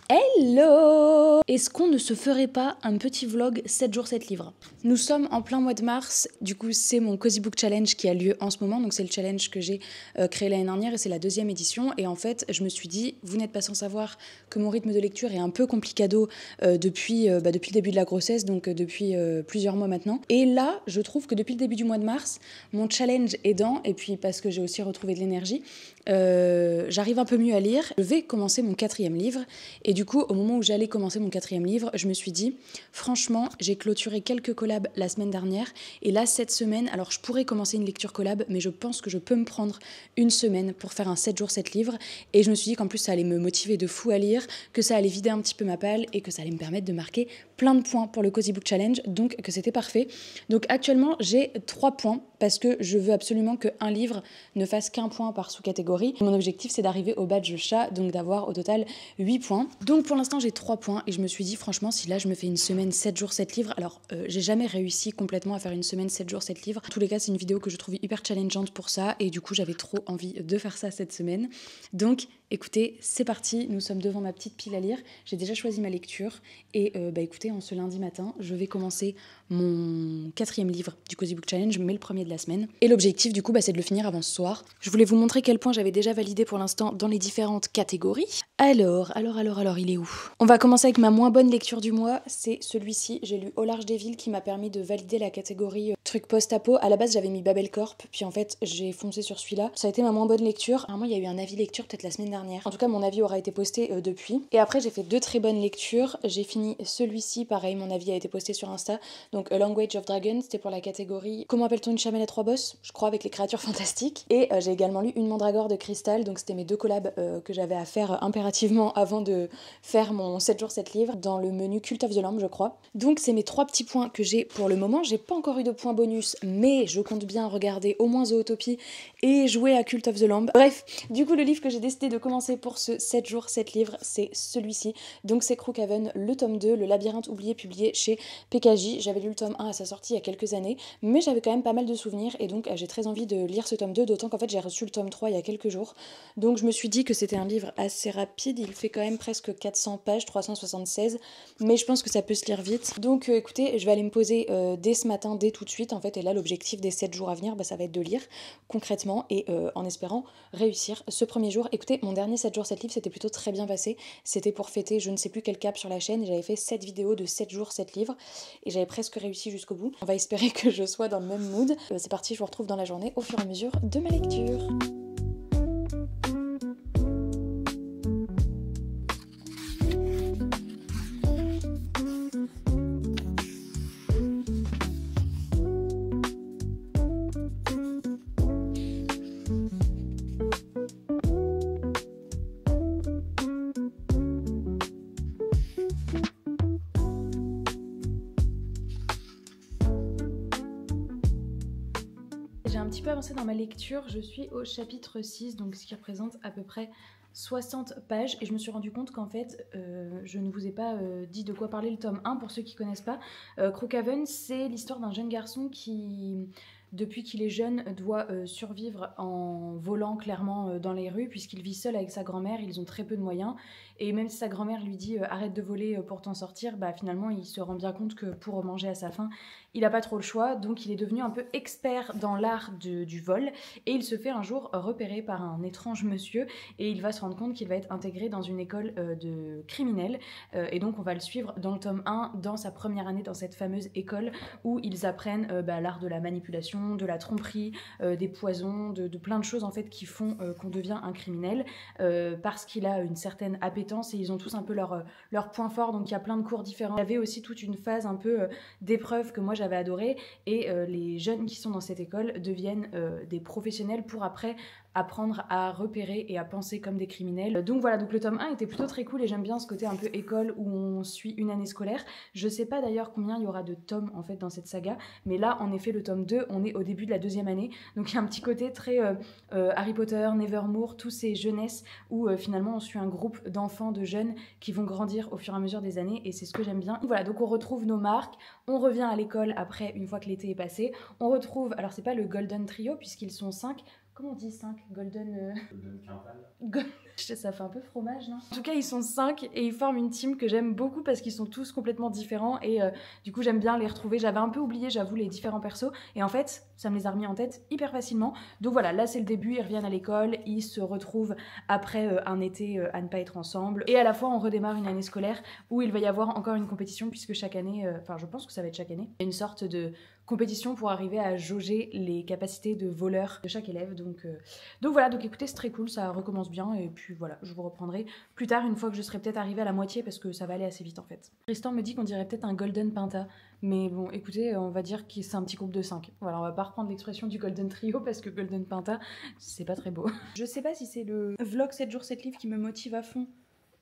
Hello! Est-ce qu'on ne se ferait pas un petit vlog 7 jours 7 livres? Nous sommes en plein mois de mars, du coup c'est mon Cozy Book Challenge qui a lieu en ce moment, donc c'est le challenge que j'ai créé l'année dernière et c'est la deuxième édition. Et en fait je me suis dit, vous n'êtes pas sans savoir que mon rythme de lecture est un peu complicado depuis le début de la grossesse, donc depuis plusieurs mois maintenant. Et là je trouve que depuis le début du mois de mars, mon challenge aidant, et puis parce que j'ai aussi retrouvé de l'énergie, j'arrive un peu mieux à lire. Je vais commencer mon 4e livre et du coup au moment où j'allais commencer mon 4e livre, je me suis dit franchement j'ai clôturé quelques collabs la semaine dernière et là cette semaine, alors je pourrais commencer une lecture collab mais je pense que je peux me prendre une semaine pour faire un 7 jours 7 livres et je me suis dit qu'en plus ça allait me motiver de fou à lire, que ça allait vider un petit peu ma palle et que ça allait me permettre de marquer plein de points pour le Cozy Book Challenge, donc que c'était parfait. Donc actuellement j'ai 3 points parce que je veux absolument qu'un livre ne fasse qu'un point par sous-catégorie. Mon objectif c'est d'arriver au badge chat, donc d'avoir au total 8 points. Donc pour l'instant j'ai 3 points et je me suis dit franchement si là je me fais une semaine 7 jours 7 livres, alors j'ai jamais réussi complètement à faire une semaine 7 jours 7 livres. En tous les cas c'est une vidéo que je trouve hyper challengeante pour ça et du coup j'avais trop envie de faire ça cette semaine. Donc écoutez, c'est parti, nous sommes devant ma petite pile à lire. J'ai déjà choisi ma lecture et écoutez, en ce lundi matin, je vais commencer mon 4e livre du Cozy Book Challenge, mais le premier de la semaine. Et l'objectif du coup, c'est de le finir avant ce soir. Je voulais vous montrer quel point j'avais déjà validé pour l'instant dans les différentes catégories. Alors, il est où? On va commencer avec ma moins bonne lecture du mois, c'est celui-ci. J'ai lu Au large des villes qui m'a permis de valider la catégorie truc post-apo. À la base, j'avais mis Babel Corp, puis en fait, j'ai foncé sur celui-là. Ça a été ma moins bonne lecture. Apparemment, il y a eu un avis lecture peut-être la semaine dernière. En tout cas, mon avis aura été posté depuis. Et après, j'ai fait 2 très bonnes lectures. J'ai fini celui-ci, pareil, mon avis a été posté sur Insta. Donc, A Language of Dragons, c'était pour la catégorie comment appelle-t-on une chamelle à 3 boss? Je crois avec les créatures fantastiques. Et j'ai également lu Une mandragore de cristal. Donc, c'était mes 2 collabs que j'avais à faire impérativement avant de faire mon 7 jours 7 livres dans le menu Cult of the Lamb, je crois. Donc, c'est mes 3 petits points que j'ai pour le moment. J'ai pas encore eu de points bonus, mais je compte bien regarder au moins Zootopie et jouer à Cult of the Lamb. Bref, du coup, le livre que j'ai décidé de commencer pour ce 7 jours 7 livres, c'est celui-ci. Donc, c'est Crookhaven, le tome 2, Le labyrinthe oublié, publié chez PKJ. J'avais lu le tome 1 à sa sortie il y a quelques années, mais j'avais quand même pas mal de souvenirs et donc j'ai très envie de lire ce tome 2, d'autant qu'en fait j'ai reçu le tome 3 il y a quelques jours. Donc je me suis dit que c'était un livre assez rapide, il fait quand même presque 400 pages, 376, mais je pense que ça peut se lire vite. Donc écoutez, je vais aller me poser dès ce matin, dès tout de suite en fait, et là l'objectif des 7 jours à venir, ça va être de lire concrètement et en espérant réussir ce premier jour. Écoutez, mon dernier 7 jours 7 livres c'était plutôt très bien passé, c'était pour fêter je ne sais plus quel cap sur la chaîne et j'avais fait 7 vidéos de 7 jours 7 livres et j'avais presque réussi jusqu'au bout. On va espérer que je sois dans le même mood. C'est parti, je vous retrouve dans la journée au fur et à mesure de ma lecture. J'ai un petit peu avancé dans ma lecture, je suis au chapitre 6, donc ce qui représente à peu près 60 pages, et je me suis rendu compte qu'en fait, je ne vous ai pas dit de quoi parler le tome 1, pour ceux qui ne connaissent pas. Crookhaven, c'est l'histoire d'un jeune garçon qui, depuis qu'il est jeune, doit survivre en volant clairement dans les rues, puisqu'il vit seul avec sa grand-mère, ils ont très peu de moyens, et même si sa grand-mère lui dit arrête de voler pour t'en sortir, finalement il se rend bien compte que pour manger à sa faim, il n'a pas trop le choix, donc il est devenu un peu expert dans l'art du vol, et il se fait un jour repérer par un étrange monsieur, et il va se rendre compte qu'il va être intégré dans une école de criminels, et donc on va le suivre dans le tome 1, dans sa première année dans cette fameuse école, où ils apprennent l'art de la manipulation, de la tromperie, des poisons, de plein de choses en fait qui font qu'on devient un criminel, parce qu'il a une certaine appétence, et ils ont tous un peu leur point fort, donc il y a plein de cours différents. Il y avait aussi toute une phase un peu d'épreuve que moi j'avais adoré, et les jeunes qui sont dans cette école deviennent des professionnels pour après apprendre à repérer et à penser comme des criminels. Donc voilà, donc le tome 1 était plutôt très cool et j'aime bien ce côté un peu école où on suit une année scolaire. Je sais pas d'ailleurs combien il y aura de tomes en fait dans cette saga, mais là en effet le tome 2, on est au début de la 2e année, donc il y a un petit côté très Harry Potter, Nevermore, tous ces jeunesses où finalement on suit un groupe d'enfants, de jeunes qui vont grandir au fur et à mesure des années, et c'est ce que j'aime bien. Voilà, donc on retrouve nos marques, on revient à l'école après, une fois que l'été est passé, on retrouve, alors c'est pas le Golden Trio puisqu'ils sont 5. Comment on dit 5? Golden... Golden Quintal. Ça fait un peu fromage, non? En tout cas, ils sont 5 et ils forment une team que j'aime beaucoup parce qu'ils sont tous complètement différents et du coup, j'aime bien les retrouver. J'avais un peu oublié, j'avoue, les différents persos et en fait, ça me les a remis en tête hyper facilement. Donc voilà, là, c'est le début, ils reviennent à l'école, ils se retrouvent après un été à ne pas être ensemble et à la fois, on redémarre une année scolaire où il va y avoir encore une compétition puisque chaque année, enfin, je pense que ça va être chaque année, il y a une sorte de compétition pour arriver à jauger les capacités de voleur de chaque élève. Donc voilà, donc écoutez, c'est très cool, ça recommence bien et puis voilà, je vous reprendrai plus tard une fois que je serai peut-être arrivée à la moitié parce que ça va aller assez vite en fait. Tristan me dit qu'on dirait peut-être un Golden Pinta, mais bon écoutez, on va dire que c'est un petit groupe de 5. Voilà, on va pas reprendre l'expression du Golden Trio parce que Golden Pinta, c'est pas très beau. Je sais pas si c'est le vlog 7 jours 7 livres qui me motive à fond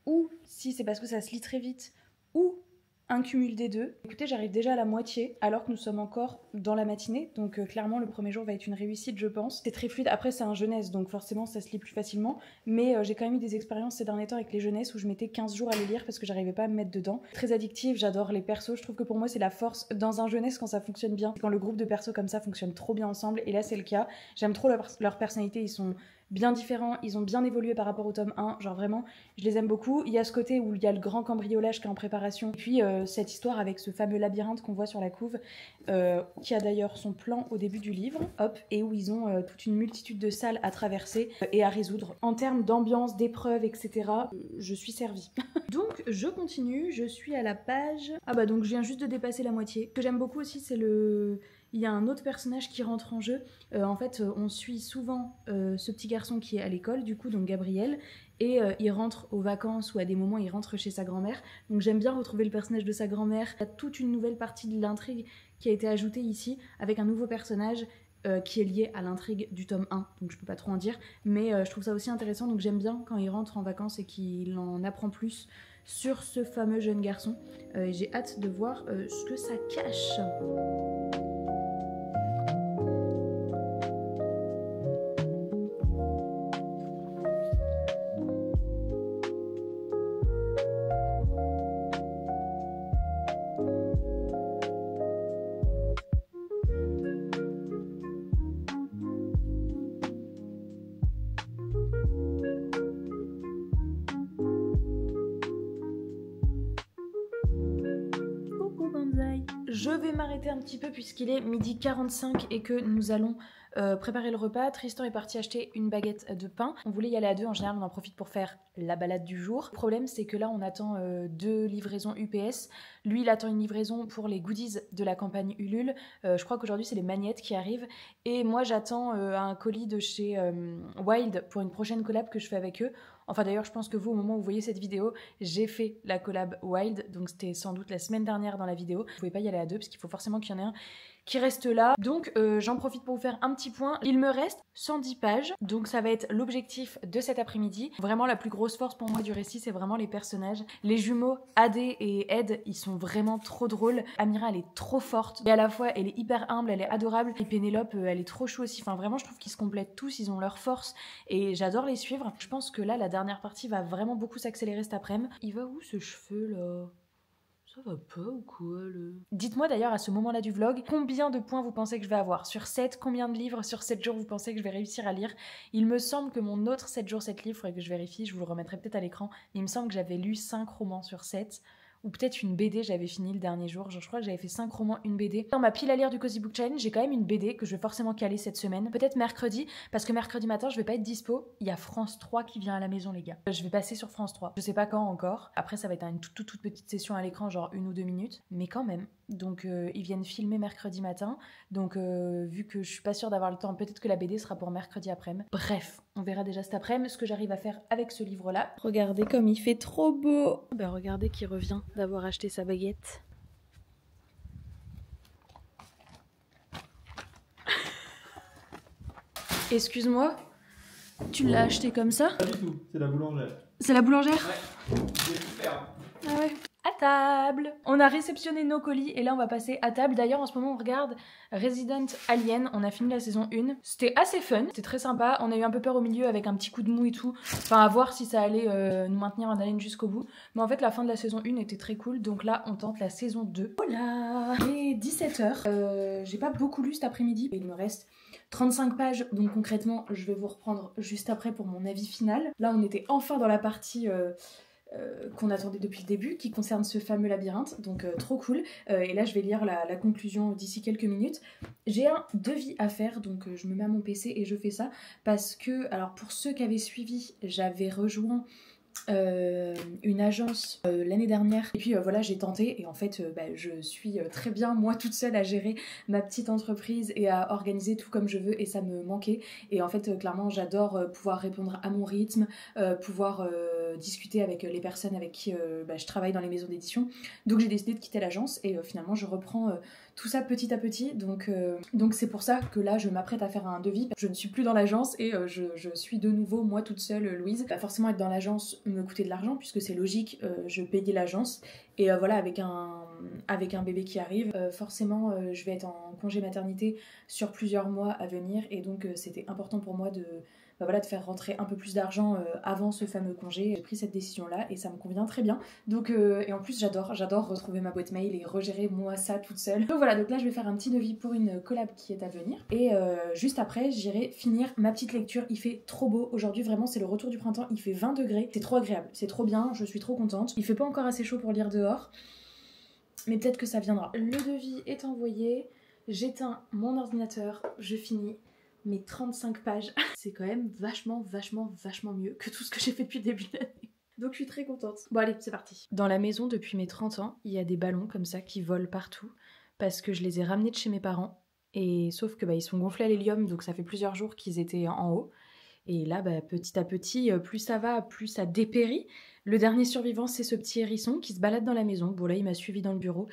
ou si c'est parce que ça se lit très vite ou un cumul des deux. Écoutez, j'arrive déjà à la moitié alors que nous sommes encore dans la matinée, donc clairement le premier jour va être une réussite je pense. C'est très fluide, après c'est un jeunesse donc forcément ça se lit plus facilement, mais j'ai quand même eu des expériences ces derniers temps avec les jeunesses où je mettais 15 jours à les lire parce que j'arrivais pas à me mettre dedans. Très addictive, j'adore les persos, je trouve que pour moi c'est la force dans un jeunesse quand ça fonctionne bien, quand le groupe de persos comme ça fonctionne trop bien ensemble et là c'est le cas. J'aime trop leur personnalité, ils sont bien différents, ils ont bien évolué par rapport au tome 1, genre vraiment, je les aime beaucoup. Il y a ce côté où il y a le grand cambriolage qui est en préparation, et puis cette histoire avec ce fameux labyrinthe qu'on voit sur la couve, qui a d'ailleurs son plan au début du livre, hop, et où ils ont toute une multitude de salles à traverser et à résoudre. En termes d'ambiance, d'épreuves, etc., je suis servie. Donc je continue, je suis à la page... Ah bah donc je viens juste de dépasser la moitié. Ce que j'aime beaucoup aussi c'est le... Il y a un autre personnage qui rentre en jeu. En fait, on suit souvent ce petit garçon qui est à l'école, du coup, donc Gabriel, et il rentre aux vacances ou à des moments il rentre chez sa grand-mère. Donc j'aime bien retrouver le personnage de sa grand-mère. Il y a toute une nouvelle partie de l'intrigue qui a été ajoutée ici, avec un nouveau personnage qui est lié à l'intrigue du tome 1, donc je peux pas trop en dire, mais je trouve ça aussi intéressant, donc j'aime bien quand il rentre en vacances et qu'il en apprend plus sur ce fameux jeune garçon. J'ai hâte de voir ce que ça cache. Je vais m'arrêter un petit peu puisqu'il est 12h45 et que nous allons préparer le repas. Tristan est parti acheter une baguette de pain. On voulait y aller à deux, en général on en profite pour faire la balade du jour. Le problème c'est que là on attend 2 livraisons UPS. Lui il attend une livraison pour les goodies de la campagne Ulule. Je crois qu'aujourd'hui c'est les magnettes qui arrivent. Et moi j'attends un colis de chez Wild pour une prochaine collab que je fais avec eux. Enfin d'ailleurs je pense que vous au moment où vous voyez cette vidéo, j'ai fait la collab Wild, donc c'était sans doute la semaine dernière dans la vidéo. Vous pouvez pas y aller à deux parce qu'il faut forcément qu'il y en ait un qui reste là. Donc j'en profite pour vous faire un petit point. Il me reste 110 pages, donc ça va être l'objectif de cet après-midi. Vraiment la plus grosse force pour moi du récit, c'est vraiment les personnages. Les jumeaux Ade et Ed, ils sont vraiment trop drôles. Amira, elle est trop forte et à la fois elle est hyper humble, elle est adorable. Et Pénélope, elle est trop chou aussi. Enfin vraiment, je trouve qu'ils se complètent tous, ils ont leur force et j'adore les suivre. Je pense que là, la dernière partie va vraiment beaucoup s'accélérer cet après-midi. Il va où ce cheveu là ? Ça va pas ou quoi là ? Dites-moi d'ailleurs à ce moment-là du vlog, combien de points vous pensez que je vais avoir ? Sur 7, combien de livres sur 7 jours vous pensez que je vais réussir à lire ? Il me semble que mon autre 7 jours 7 livres, il faudrait que je vérifie, je vous le remettrai peut-être à l'écran, il me semble que j'avais lu 5 romans sur 7. Ou peut-être une BD, j'avais fini le dernier jour. Genre, je crois que j'avais fait 5 romans, une BD. Dans ma pile à lire du Cozy Book Challenge, j'ai quand même une BD que je vais forcément caler cette semaine. Peut-être mercredi, parce que mercredi matin, je vais pas être dispo. Il y a France 3 qui vient à la maison, les gars. Je vais passer sur France 3. Je sais pas quand encore. Après, ça va être une toute petite session à l'écran, genre 1 ou 2 minutes. Mais quand même. Donc, ils viennent filmer mercredi matin. Donc, vu que je suis pas sûre d'avoir le temps, peut-être que la BD sera pour mercredi après-midi. Bref, on verra déjà cet après-midi ce que j'arrive à faire avec ce livre-là. Regardez comme il fait trop beau. Ben, regardez qui revient d'avoir acheté sa baguette. Excuse-moi, tu l'as acheté comme ça ? Pas du tout, c'est la boulangère. C'est la boulangère ? Ouais, j'ai pu faire. Ah ouais. À table. On a réceptionné nos colis et là on va passer à table. D'ailleurs en ce moment on regarde Resident Alien, on a fini la saison 1. C'était assez fun, c'était très sympa. On a eu un peu peur au milieu avec un petit coup de mou et tout. Enfin à voir si ça allait nous maintenir en haleine jusqu'au bout. Mais en fait la fin de la saison 1 était très cool. Donc là on tente la saison 2. Voilà. Il est 17h. J'ai pas beaucoup lu cet après-midi. Il me reste 35 pages, donc concrètement je vais vous reprendre juste après pour mon avis final. Là on était enfin dans la partie qu'on attendait depuis le début, qui concerne ce fameux labyrinthe, donc trop cool. Et là je vais lire la conclusion d'ici quelques minutes. J'ai un devis à faire, donc je me mets à mon PC et je fais ça, parce que, alors pour ceux qui avaient suivi, j'avais rejoint une agence l'année dernière et puis voilà j'ai tenté et en fait je suis très bien moi toute seule à gérer ma petite entreprise et à organiser tout comme je veux et ça me manquait et en fait clairement j'adore pouvoir répondre à mon rythme, pouvoir discuter avec les personnes avec qui je travaille dans les maisons d'édition, donc j'ai décidé de quitter l'agence et finalement je reprends tout ça petit à petit, donc c'est pour ça que là je m'apprête à faire un devis. Je ne suis plus dans l'agence et je suis de nouveau moi toute seule Louise. Bah forcément être dans l'agence me coûter de l'argent puisque c'est logique, je payais l'agence et voilà avec un bébé qui arrive, forcément je vais être en congé maternité sur plusieurs mois à venir et donc c'était important pour moi de faire rentrer un peu plus d'argent avant ce fameux congé. J'ai pris cette décision là et ça me convient très bien. Donc et en plus j'adore retrouver ma boîte mail et regérer moi ça toute seule. Donc voilà, donc là je vais faire un petit devis pour une collab qui est à venir et juste après j'irai finir ma petite lecture. Il fait trop beau aujourd'hui, vraiment c'est le retour du printemps, il fait 20 degrés, c'est trop agréable, c'est trop bien, je suis trop contente. Il fait pas encore assez chaud pour lire dehors, mais peut-être que ça viendra. Le devis est envoyé, j'éteins mon ordinateur, je finis mes 35 pages. C'est quand même vachement mieux que tout ce que j'ai fait depuis le début de l'année. Donc je suis très contente. Bon allez, c'est parti. Dans la maison depuis mes 30 ans, il y a des ballons comme ça qui volent partout parce que je les ai ramenés de chez mes parents. Et sauf que ils sont gonflés à l'hélium, donc ça fait plusieurs jours qu'ils étaient en haut. Et là, petit à petit, plus ça va, plus ça dépérit. Le dernier survivant, c'est ce petit hérisson qui se balade dans la maison. Bon là, il m'a suivi dans le bureau.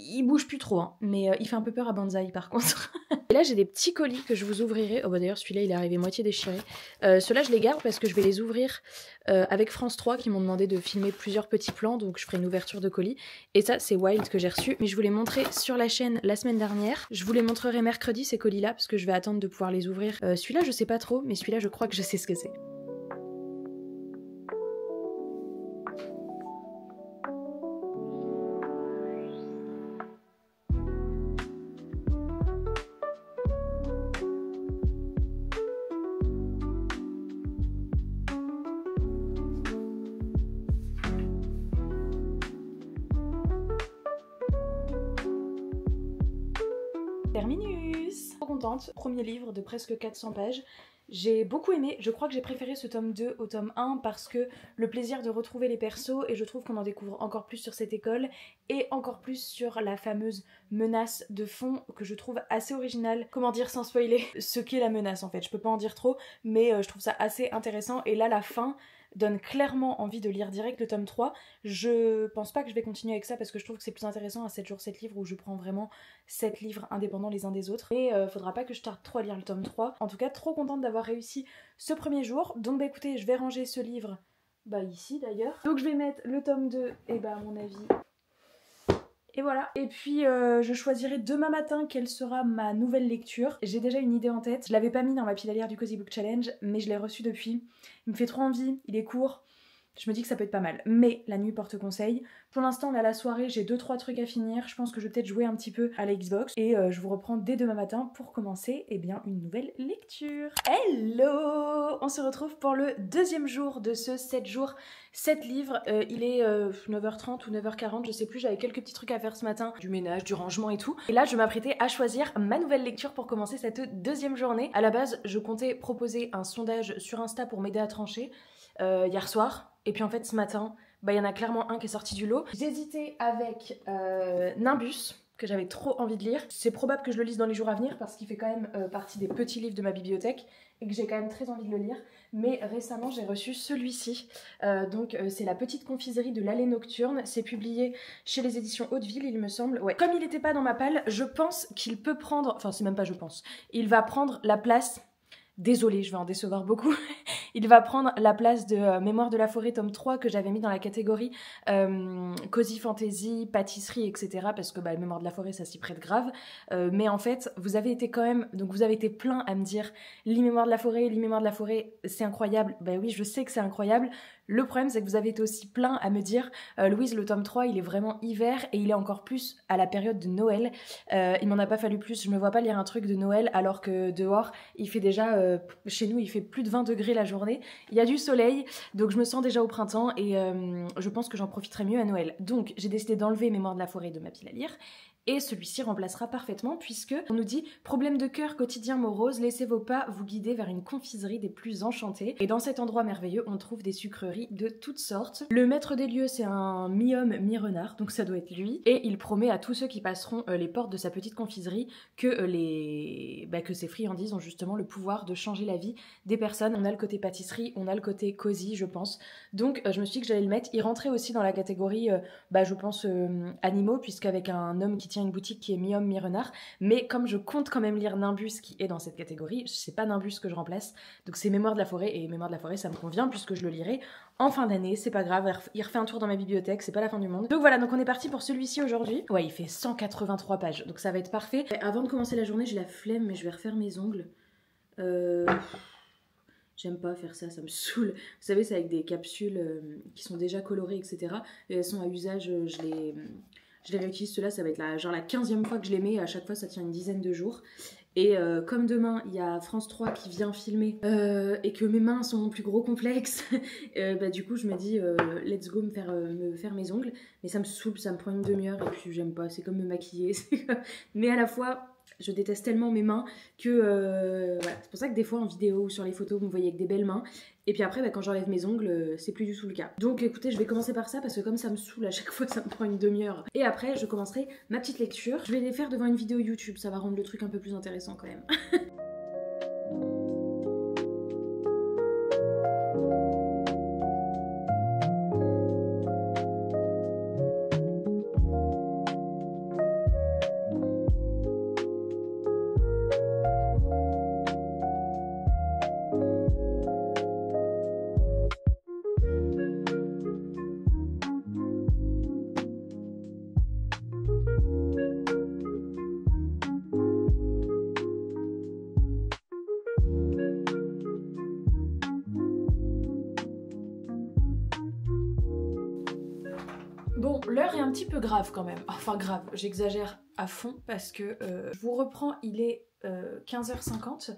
Il bouge plus trop, hein, mais il fait un peu peur à Banzai par contre. Et là j'ai des petits colis que je vous ouvrirai. Oh d'ailleurs celui-là il est arrivé moitié déchiré. Ceux-là je les garde parce que je vais les ouvrir avec France 3 qui m'ont demandé de filmer plusieurs petits plans, donc je ferai une ouverture de colis. Et ça c'est Wild que j'ai reçu, mais je vous l'ai montré sur la chaîne la semaine dernière. Je vous les montrerai mercredi ces colis-là parce que je vais attendre de pouvoir les ouvrir. Celui-là je sais pas trop, mais celui-là je crois que je sais ce que c'est. Terminus! Trop contente, premier livre de presque 400 pages. J'ai beaucoup aimé, je crois que j'ai préféré ce tome 2 au tome 1 parce que le plaisir de retrouver les persos et je trouve qu'on en découvre encore plus sur cette école et encore plus sur la fameuse menace de fond que je trouve assez originale. Comment dire sans spoiler ce qu'est la menace en fait, je peux pas en dire trop mais je trouve ça assez intéressant et là la fin donne clairement envie de lire direct le tome 3. Je pense pas que je vais continuer avec ça parce que je trouve que c'est plus intéressant à 7 jours 7 livres où je prends vraiment 7 livres indépendants les uns des autres. Et faudra pas que je tarde trop à lire le tome 3. En tout cas, trop contente d'avoir réussi ce premier jour. Donc écoutez, je vais ranger ce livre ici d'ailleurs. Donc je vais mettre le tome 2 et à mon avis... Et voilà, et puis je choisirai demain matin quelle sera ma nouvelle lecture. J'ai déjà une idée en tête, je l'avais pas mis dans ma pile à lire du Cozy Book Challenge, mais je l'ai reçu depuis. Il me fait trop envie, il est court, je me dis que ça peut être pas mal. Mais la nuit porte conseil. Pour l'instant, là, la soirée, j'ai 2-3 trucs à finir. Je pense que je vais peut-être jouer un petit peu à la Xbox. Et je vous reprends dès demain matin pour commencer une nouvelle lecture. Hello! On se retrouve pour le deuxième jour de ce 7 jours, 7 livres. Il est 9h30 ou 9h40, je sais plus. J'avais quelques petits trucs à faire ce matin. Du ménage, du rangement et tout. Et là, je m'apprêtais à choisir ma nouvelle lecture pour commencer cette deuxième journée. À la base, je comptais proposer un sondage sur Insta pour m'aider à trancher hier soir. Et puis en fait ce matin, il y en a clairement un qui est sorti du lot. J'hésitais avec Nimbus, que j'avais trop envie de lire. C'est probable que je le lise dans les jours à venir parce qu'il fait quand même partie des petits livres de ma bibliothèque et que j'ai quand même très envie de le lire. Mais récemment j'ai reçu celui-ci. C'est La Petite Confiserie de l'Allée Nocturne. C'est publié chez les éditions Hauteville il me semble. Ouais. Comme il n'était pas dans ma palle, je pense qu'il peut prendre... Enfin c'est même pas je pense. Il va prendre la place désolée, je vais en décevoir beaucoup. Il va prendre la place de Mémoire de la forêt tome 3 que j'avais mis dans la catégorie Cozy Fantasy, pâtisserie, etc. Parce que Mémoire de la forêt, ça s'y prête grave. Mais en fait, vous avez été plein à me dire lis Mémoire de la forêt, c'est incroyable. Oui, je sais que c'est incroyable. Le problème, c'est que vous avez été aussi plein à me dire Louise, le tome 3, il est vraiment hiver et il est encore plus à la période de Noël. Il m'en a pas fallu plus. Je me vois pas lire un truc de Noël alors que dehors, il fait déjà, chez nous, il fait plus de 20 degrés la journée. Il y a du soleil, donc je me sens déjà au printemps et je pense que j'en profiterai mieux à Noël. Donc, j'ai décidé d'enlever Mémoire de la forêt de ma pile à lire. Et celui-ci remplacera parfaitement puisque on nous dit problème de cœur quotidien morose, laissez vos pas vous guider vers une confiserie des plus enchantées. Et dans cet endroit merveilleux, on trouve des sucreries de toutes sortes. Le maître des lieux, c'est un mi-homme, mi-renard, donc ça doit être lui. Et il promet à tous ceux qui passeront les portes de sa petite confiserie que que ces friandises ont justement le pouvoir de changer la vie des personnes. On a le côté pâtisserie, on a le côté cosy, je pense. Donc je me suis dit que j'allais le mettre. Il rentrait aussi dans la catégorie, je pense, animaux, puisqu'avec un homme qui tient une boutique qui est mi-homme, mi-renard, mais comme je compte quand même lire Nimbus qui est dans cette catégorie, c'est pas Nimbus que je remplace, donc c'est Mémoire de la forêt, et Mémoire de la forêt ça me convient puisque je le lirai en fin d'année, c'est pas grave, il refait un tour dans ma bibliothèque, c'est pas la fin du monde. Donc voilà, donc on est parti pour celui-ci aujourd'hui. Ouais, il fait 183 pages, donc ça va être parfait. Avant de commencer la journée, j'ai la flemme, mais je vais refaire mes ongles. J'aime pas faire ça, ça me saoule. Vous savez, c'est avec des capsules qui sont déjà colorées, etc. Et elles sont à usage, je les réutilise, ceux-là, ça va être la 15e fois que je les mets, à chaque fois ça tient une dizaine de jours. Et comme demain, il y a France 3 qui vient filmer et que mes mains sont mon plus gros complexe, du coup je me dis let's go me faire mes ongles. Mais ça me saoule, ça me prend une demi-heure et puis j'aime pas, c'est comme me maquiller. Mais à la fois, je déteste tellement mes mains que voilà. C'est pour ça que des fois en vidéo ou sur les photos, vous me voyez avec des belles mains. Et puis après, quand j'enlève mes ongles, c'est plus du tout le cas. Donc écoutez, je vais commencer par ça parce que comme ça me saoule à chaque fois, ça me prend une demi-heure. Et après, je commencerai ma petite lecture. Je vais les faire devant une vidéo YouTube, ça va rendre le truc un peu plus intéressant quand même. Bon, l'heure est un petit peu grave quand même. Enfin grave, j'exagère à fond parce que je vous reprends, il est 15h50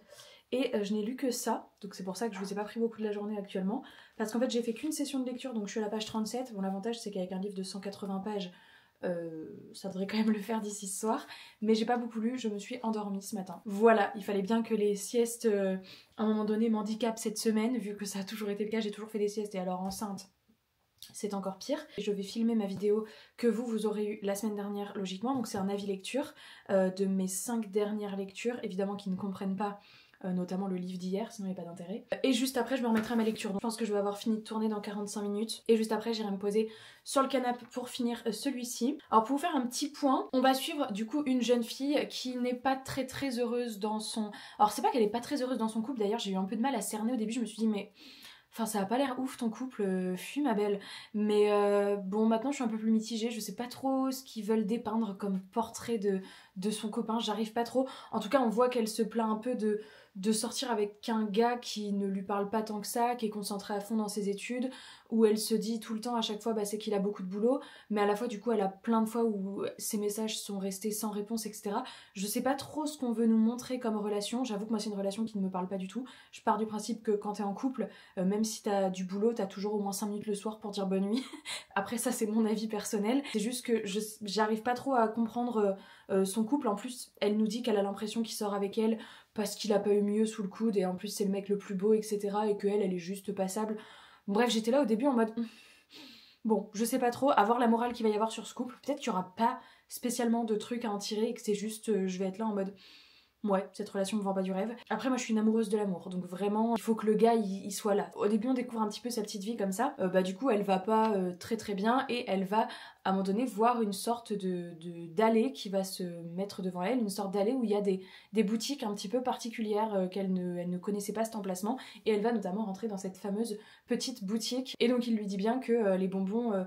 et je n'ai lu que ça. Donc c'est pour ça que je vous ai pas pris beaucoup de la journée actuellement. Parce qu'en fait j'ai fait qu'une session de lecture, donc je suis à la page 37. Bon, l'avantage c'est qu'avec un livre de 180 pages, ça devrait quand même le faire d'ici ce soir. Mais j'ai pas beaucoup lu, je me suis endormie ce matin. Voilà, il fallait bien que les siestes à un moment donné m'handicapent cette semaine, vu que ça a toujours été le cas, j'ai toujours fait des siestes et alors enceinte, c'est encore pire. Je vais filmer ma vidéo que vous aurez eu la semaine dernière logiquement, donc c'est un avis lecture de mes 5 dernières lectures, évidemment qui ne comprennent pas notamment le livre d'hier, sinon il n'y a pas d'intérêt. Et juste après je me remettrai à ma lecture, donc je pense que je vais avoir fini de tourner dans 45 minutes, et juste après j'irai me poser sur le canapé pour finir celui-ci. Alors pour vous faire un petit point, on va suivre du coup une jeune fille qui n'est pas très heureuse dans son... Alors c'est pas qu'elle est pas très heureuse dans son couple, d'ailleurs j'ai eu un peu de mal à cerner au début, je me suis dit mais... Enfin, ça a pas l'air ouf ton couple, fuis ma belle. Mais bon, maintenant je suis un peu plus mitigée, je sais pas trop ce qu'ils veulent dépeindre comme portrait de son copain, j'arrive pas trop. En tout cas, on voit qu'elle se plaint un peu de sortir avec un gars qui ne lui parle pas tant que ça, qui est concentré à fond dans ses études, où elle se dit tout le temps à chaque fois c'est qu'il a beaucoup de boulot, mais à la fois du coup elle a plein de fois où ses messages sont restés sans réponse, etc. Je sais pas trop ce qu'on veut nous montrer comme relation, j'avoue que moi c'est une relation qui ne me parle pas du tout. Je pars du principe que quand t'es en couple, même si t'as du boulot, t'as toujours au moins 5 minutes le soir pour dire bonne nuit. Après ça c'est mon avis personnel, c'est juste que j'arrive pas trop à comprendre son couple. En plus elle nous dit qu'elle a l'impression qu'il sort avec elle parce qu'il a pas eu mieux sous le coude et en plus c'est le mec le plus beau, etc. et qu'elle elle est juste passable. Bref, j'étais là au début en mode bon, je sais pas trop, à voir la morale qu'il va y avoir sur ce couple. Peut-être qu'il y aura pas spécialement de trucs à en tirer et que c'est juste je vais être là en mode Ouais, cette relation me vend pas du rêve. Après, moi, je suis une amoureuse de l'amour, donc vraiment, il faut que le gars, il soit là. Au début, on découvre un petit peu sa petite vie comme ça. Du coup, elle va pas très très bien et elle va, à un moment donné, voir une sorte d'allée qui va se mettre devant elle, une sorte d'allée où il y a des boutiques un petit peu particulières elle ne connaissait pas cet emplacement. Et elle va notamment rentrer dans cette fameuse petite boutique. Et donc, il lui dit bien que les bonbons,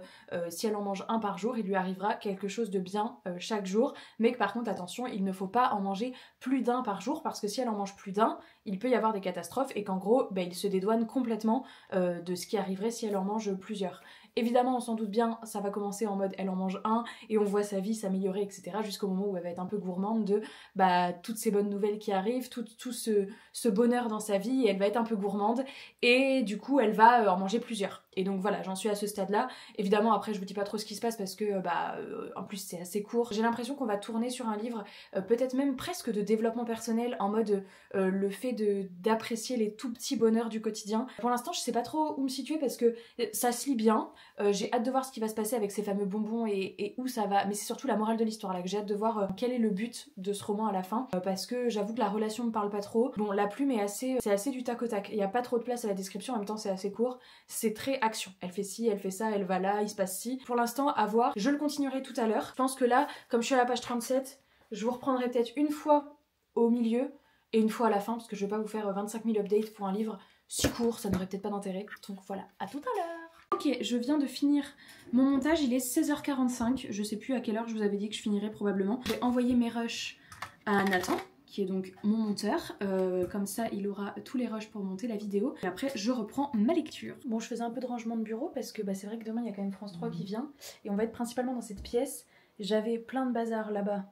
si elle en mange un par jour, il lui arrivera quelque chose de bien chaque jour. Mais que par contre, attention, il ne faut pas en manger plus d'un par jour parce que si elle en mange plus d'un, il peut y avoir des catastrophes et qu'en gros, il se dédouane complètement de ce qui arriverait si elle en mange plusieurs. Évidemment, on s'en doute bien, ça va commencer en mode elle en mange un et on voit sa vie s'améliorer, etc. jusqu'au moment où elle va être un peu gourmande de toutes ces bonnes nouvelles qui arrivent, tout ce bonheur dans sa vie, et elle va être un peu gourmande et du coup elle va en manger plusieurs. Et donc voilà, j'en suis à ce stade-là. Évidemment, après je vous dis pas trop ce qui se passe parce que en plus c'est assez court. J'ai l'impression qu'on va tourner sur un livre peut-être même presque de développement personnel en mode le fait d'apprécier les tout petits bonheurs du quotidien. Pour l'instant, je sais pas trop où me situer parce que ça se lit bien. J'ai hâte de voir ce qui va se passer avec ces fameux bonbons et où ça va. Mais c'est surtout la morale de l'histoire là que j'ai hâte de voir quel est le but de ce roman à la fin. Parce que j'avoue que la relation me parle pas trop. Bon, la plume est c'est assez du tac au tac. Il y a pas trop de place à la description, en même temps c'est assez court. C'est très action. Elle fait ci, elle fait ça, elle va là, il se passe ci. Pour l'instant, à voir. Je le continuerai tout à l'heure. Je pense que là, comme je suis à la page 37, je vous reprendrai peut-être une fois au milieu et une fois à la fin parce que je vais pas vous faire 25 000 updates pour un livre si court, ça n'aurait peut-être pas d'intérêt. Donc voilà, à tout à l'heure. Ok, je viens de finir mon montage, il est 16h45, je sais plus à quelle heure je vous avais dit que je finirais probablement. Je vais envoyer mes rushs à Nathan, qui est donc mon monteur, comme ça il aura tous les rushs pour monter la vidéo. Et après je reprends ma lecture. Bon, je faisais un peu de rangement de bureau parce que c'est vrai que demain il y a quand même France 3 qui vient et on va être principalement dans cette pièce. J'avais plein de bazar là-bas.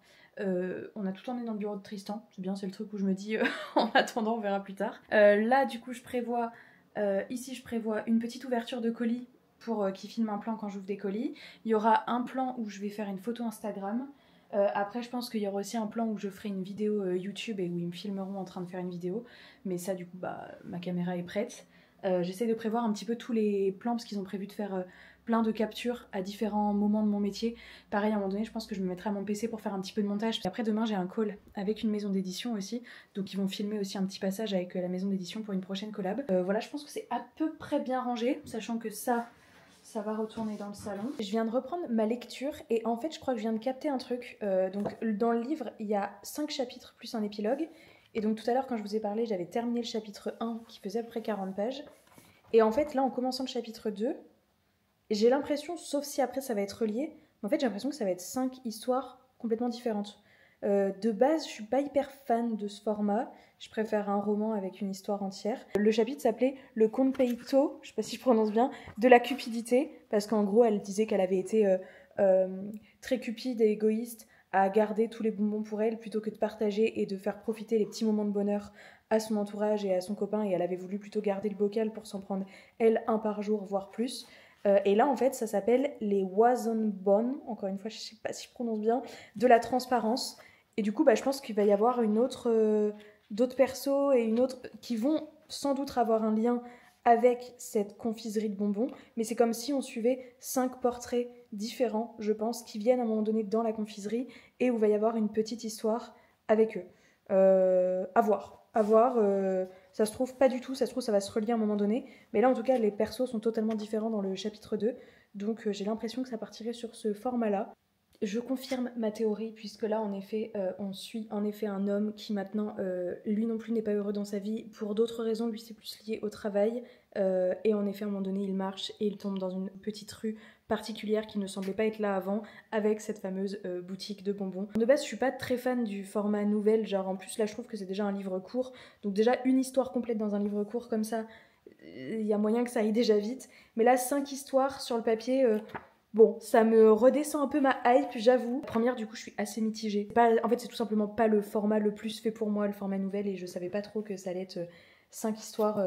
On a tout emmené dans le bureau de Tristan, c'est bien, c'est le truc où je me dis en attendant on verra plus tard. Là du coup je prévois, ici je prévois une petite ouverture de colis pour qu'il filme un plan quand j'ouvre des colis. Il y aura un plan où je vais faire une photo Instagram. Après je pense qu'il y aura aussi un plan où je ferai une vidéo YouTube et où ils me filmeront en train de faire une vidéo. Mais ça du coup ma caméra est prête. J'essaie de prévoir un petit peu tous les plans parce qu'ils ont prévu de faire plein de captures à différents moments de mon métier. Pareil, à un moment donné, je pense que je me mettrai à mon PC pour faire un petit peu de montage. Et après, demain, j'ai un call avec une maison d'édition aussi. Donc, ils vont filmer aussi un petit passage avec la maison d'édition pour une prochaine collab. Voilà, je pense que c'est à peu près bien rangé, sachant que ça va retourner dans le salon. Je viens de reprendre ma lecture et en fait, je crois que je viens de capter un truc. Donc, dans le livre, il y a 5 chapitres plus un épilogue. Et donc, tout à l'heure, quand je vous ai parlé, j'avais terminé le chapitre 1 qui faisait à peu près 40 pages. Et en fait, là, en commençant le chapitre 2, j'ai l'impression, sauf si après ça va être relié, mais en fait j'ai l'impression que ça va être 5 histoires complètement différentes. De base, je suis pas hyper fan de ce format. Je préfère un roman avec une histoire entière. Le chapitre s'appelait Le Compeito, je sais pas si je prononce bien, de la cupidité, parce qu'en gros elle disait qu'elle avait été très cupide et égoïste à garder tous les bonbons pour elle plutôt que de partager et de faire profiter les petits moments de bonheur à son entourage et à son copain, et elle avait voulu plutôt garder le bocal pour s'en prendre elle un par jour, voire plus. Et là, en fait, ça s'appelle les Wasonbon, encore une fois, je sais pas si je prononce bien, de la transparence. Et du coup, je pense qu'il va y avoir d'autres persos et une autre qui vont sans doute avoir un lien avec cette confiserie de bonbons, mais c'est comme si on suivait 5 portraits différents, je pense, qui viennent à un moment donné dans la confiserie et où il va y avoir une petite histoire avec eux. À voir. Ça se trouve pas du tout, ça se trouve ça va se relier à un moment donné, mais là en tout cas les persos sont totalement différents dans le chapitre 2, donc j'ai l'impression que ça partirait sur ce format-là. Je confirme ma théorie, puisque là en effet on suit en effet un homme qui maintenant lui non plus n'est pas heureux dans sa vie, pour d'autres raisons, lui c'est plus lié au travail, et en effet à un moment donné il marche et il tombe dans une petite rue particulière qui ne semblait pas être là avant, avec cette fameuse boutique de bonbons. De base je suis pas très fan du format nouvelle, genre en plus là je trouve que c'est déjà un livre court, donc déjà une histoire complète dans un livre court comme ça, il y a moyen que ça aille déjà vite, mais là 5 histoires sur le papier... Bon, ça me redescend un peu ma hype, j'avoue. La première, du coup, je suis assez mitigée. En fait, c'est tout simplement pas le format le plus fait pour moi, le format nouvelle, et je savais pas trop que ça allait être 5 histoires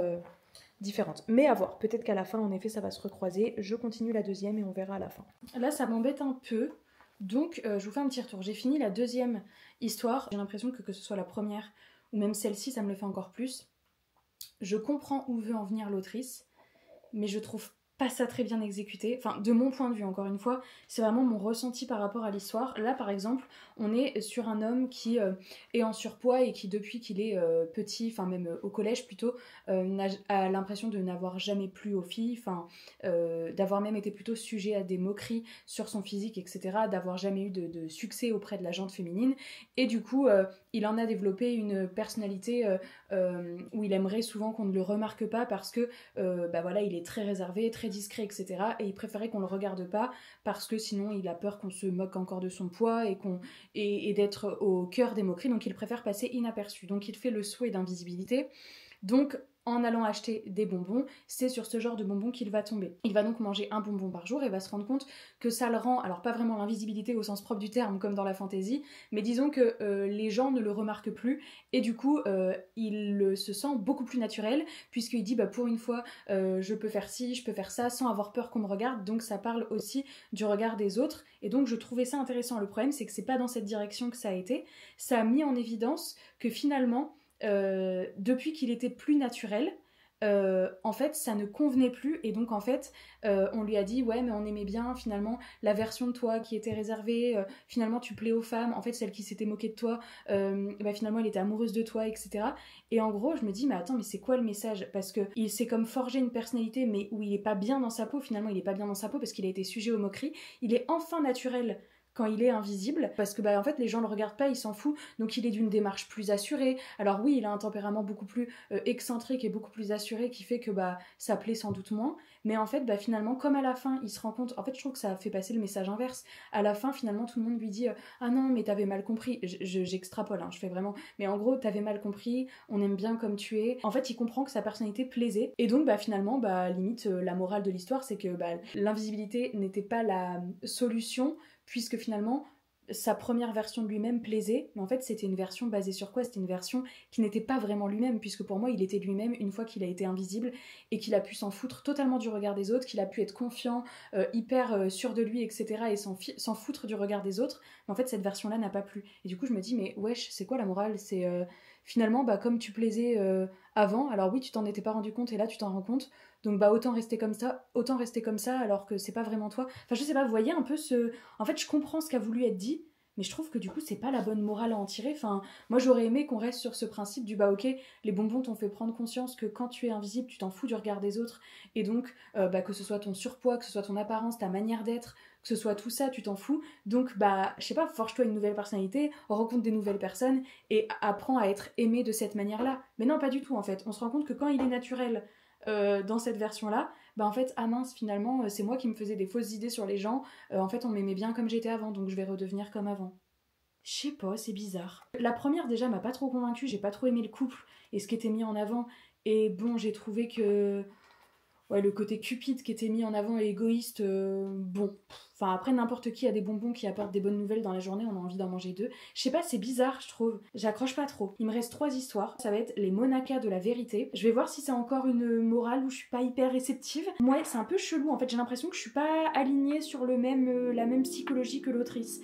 différentes. Mais à voir, peut-être qu'à la fin, en effet, ça va se recroiser. Je continue la deuxième et on verra à la fin. Là, ça m'embête un peu, donc je vous fais un petit retour. J'ai fini la deuxième histoire. J'ai l'impression que ce soit la première, ou même celle-ci, ça me le fait encore plus. Je comprends où veut en venir l'autrice, mais je trouve pas ça très bien exécuté. Enfin, de mon point de vue, encore une fois, c'est vraiment mon ressenti par rapport à l'histoire. Là, par exemple, on est sur un homme qui est en surpoids et qui, depuis qu'il est petit, enfin même au collège plutôt, a l'impression de n'avoir jamais plu aux filles, enfin, d'avoir même été plutôt sujet à des moqueries sur son physique, etc., d'avoir jamais eu de succès auprès de la gente féminine. Et du coup, il en a développé une personnalité où il aimerait souvent qu'on ne le remarque pas parce que bah voilà, il est très réservé, très discret, etc. Et il préférait qu'on le regarde pas parce que sinon il a peur qu'on se moque encore de son poids et d'être au cœur des moqueries, donc il préfère passer inaperçu. Donc il fait le souhait d'invisibilité. Donc en allant acheter des bonbons, c'est sur ce genre de bonbons qu'il va tomber. Il va donc manger un bonbon par jour et va se rendre compte que ça le rend, alors pas vraiment l'invisibilité au sens propre du terme comme dans la fantaisie, mais disons que les gens ne le remarquent plus et du coup il se sent beaucoup plus naturel puisqu'il dit bah pour une fois je peux faire ci, je peux faire ça sans avoir peur qu'on me regarde, donc ça parle aussi du regard des autres et donc je trouvais ça intéressant. Le problème c'est que c'est pas dans cette direction que ça a été, ça a mis en évidence que finalement depuis qu'il était plus naturel, en fait ça ne convenait plus et donc en fait on lui a dit ouais mais on aimait bien finalement la version de toi qui était réservée, finalement tu plais aux femmes, en fait celle qui s'était moquée de toi bah, finalement elle était amoureuse de toi, etc. Et en gros je me dis mais attends, mais c'est quoi le message, parce que il s'est comme forgé une personnalité mais où il est pas bien dans sa peau, finalement il est pas bien dans sa peau parce qu'il a été sujet aux moqueries, il est enfin naturel quand il est invisible, parce que bah en fait les gens le regardent pas, il s'en fout, donc il est d'une démarche plus assurée. Alors oui, il a un tempérament beaucoup plus excentrique et beaucoup plus assuré qui fait que bah ça plaît sans doute moins, mais en fait bah finalement comme à la fin il se rend compte, en fait je trouve que ça fait passer le message inverse. À la fin finalement tout le monde lui dit ah non mais t'avais mal compris, j'extrapole, hein, je fais vraiment, mais en gros t'avais mal compris, on aime bien comme tu es. En fait il comprend que sa personnalité plaisait et donc bah finalement bah limite la morale de l'histoire c'est que bah l'invisibilité n'était pas la solution, puisque finalement sa première version de lui-même plaisait, mais en fait c'était une version basée sur quoi? C'était une version qui n'était pas vraiment lui-même, puisque pour moi il était lui-même une fois qu'il a été invisible et qu'il a pu s'en foutre totalement du regard des autres, qu'il a pu être confiant, hyper sûr de lui, etc. et s'en foutre du regard des autres. Mais en fait cette version-là n'a pas plu. Et du coup je me dis mais wesh, c'est quoi la morale? C'est finalement bah comme tu plaisais avant, alors oui tu t'en étais pas rendu compte et là tu t'en rends compte, donc bah autant rester comme ça alors que c'est pas vraiment toi. Enfin je sais pas, vous voyez un peu ce... En fait je comprends ce qu'a voulu être dit, mais je trouve que du coup c'est pas la bonne morale à en tirer. Enfin moi j'aurais aimé qu'on reste sur ce principe du bah ok, les bonbons t'ont fait prendre conscience que quand tu es invisible tu t'en fous du regard des autres et donc bah que ce soit ton surpoids, que ce soit ton apparence, ta manière d'être, que ce soit tout ça tu t'en fous, donc bah je sais pas, forge-toi une nouvelle personnalité, rencontre des nouvelles personnes et apprends à être aimé de cette manière-là. Mais non pas du tout en fait, on se rend compte que quand il est naturel dans cette version-là, bah en fait, ah mince, finalement, c'est moi qui me faisais des fausses idées sur les gens, en fait, on m'aimait bien comme j'étais avant, donc je vais redevenir comme avant. Je sais pas, c'est bizarre. La première, déjà, m'a pas trop convaincue, j'ai pas trop aimé le couple et ce qui était mis en avant, et bon, j'ai trouvé que... Ouais, le côté cupide qui était mis en avant et égoïste, bon. Enfin, après, n'importe qui a des bonbons qui apportent des bonnes nouvelles dans la journée, on a envie d'en manger deux. Je sais pas, c'est bizarre, je trouve. J'accroche pas trop. Il me reste 3 histoires. Ça va être les Monacas de la vérité. Je vais voir si c'est encore une morale où je suis pas hyper réceptive. Moi, c'est un peu chelou, en fait. J'ai l'impression que je suis pas alignée sur la même psychologie que l'autrice.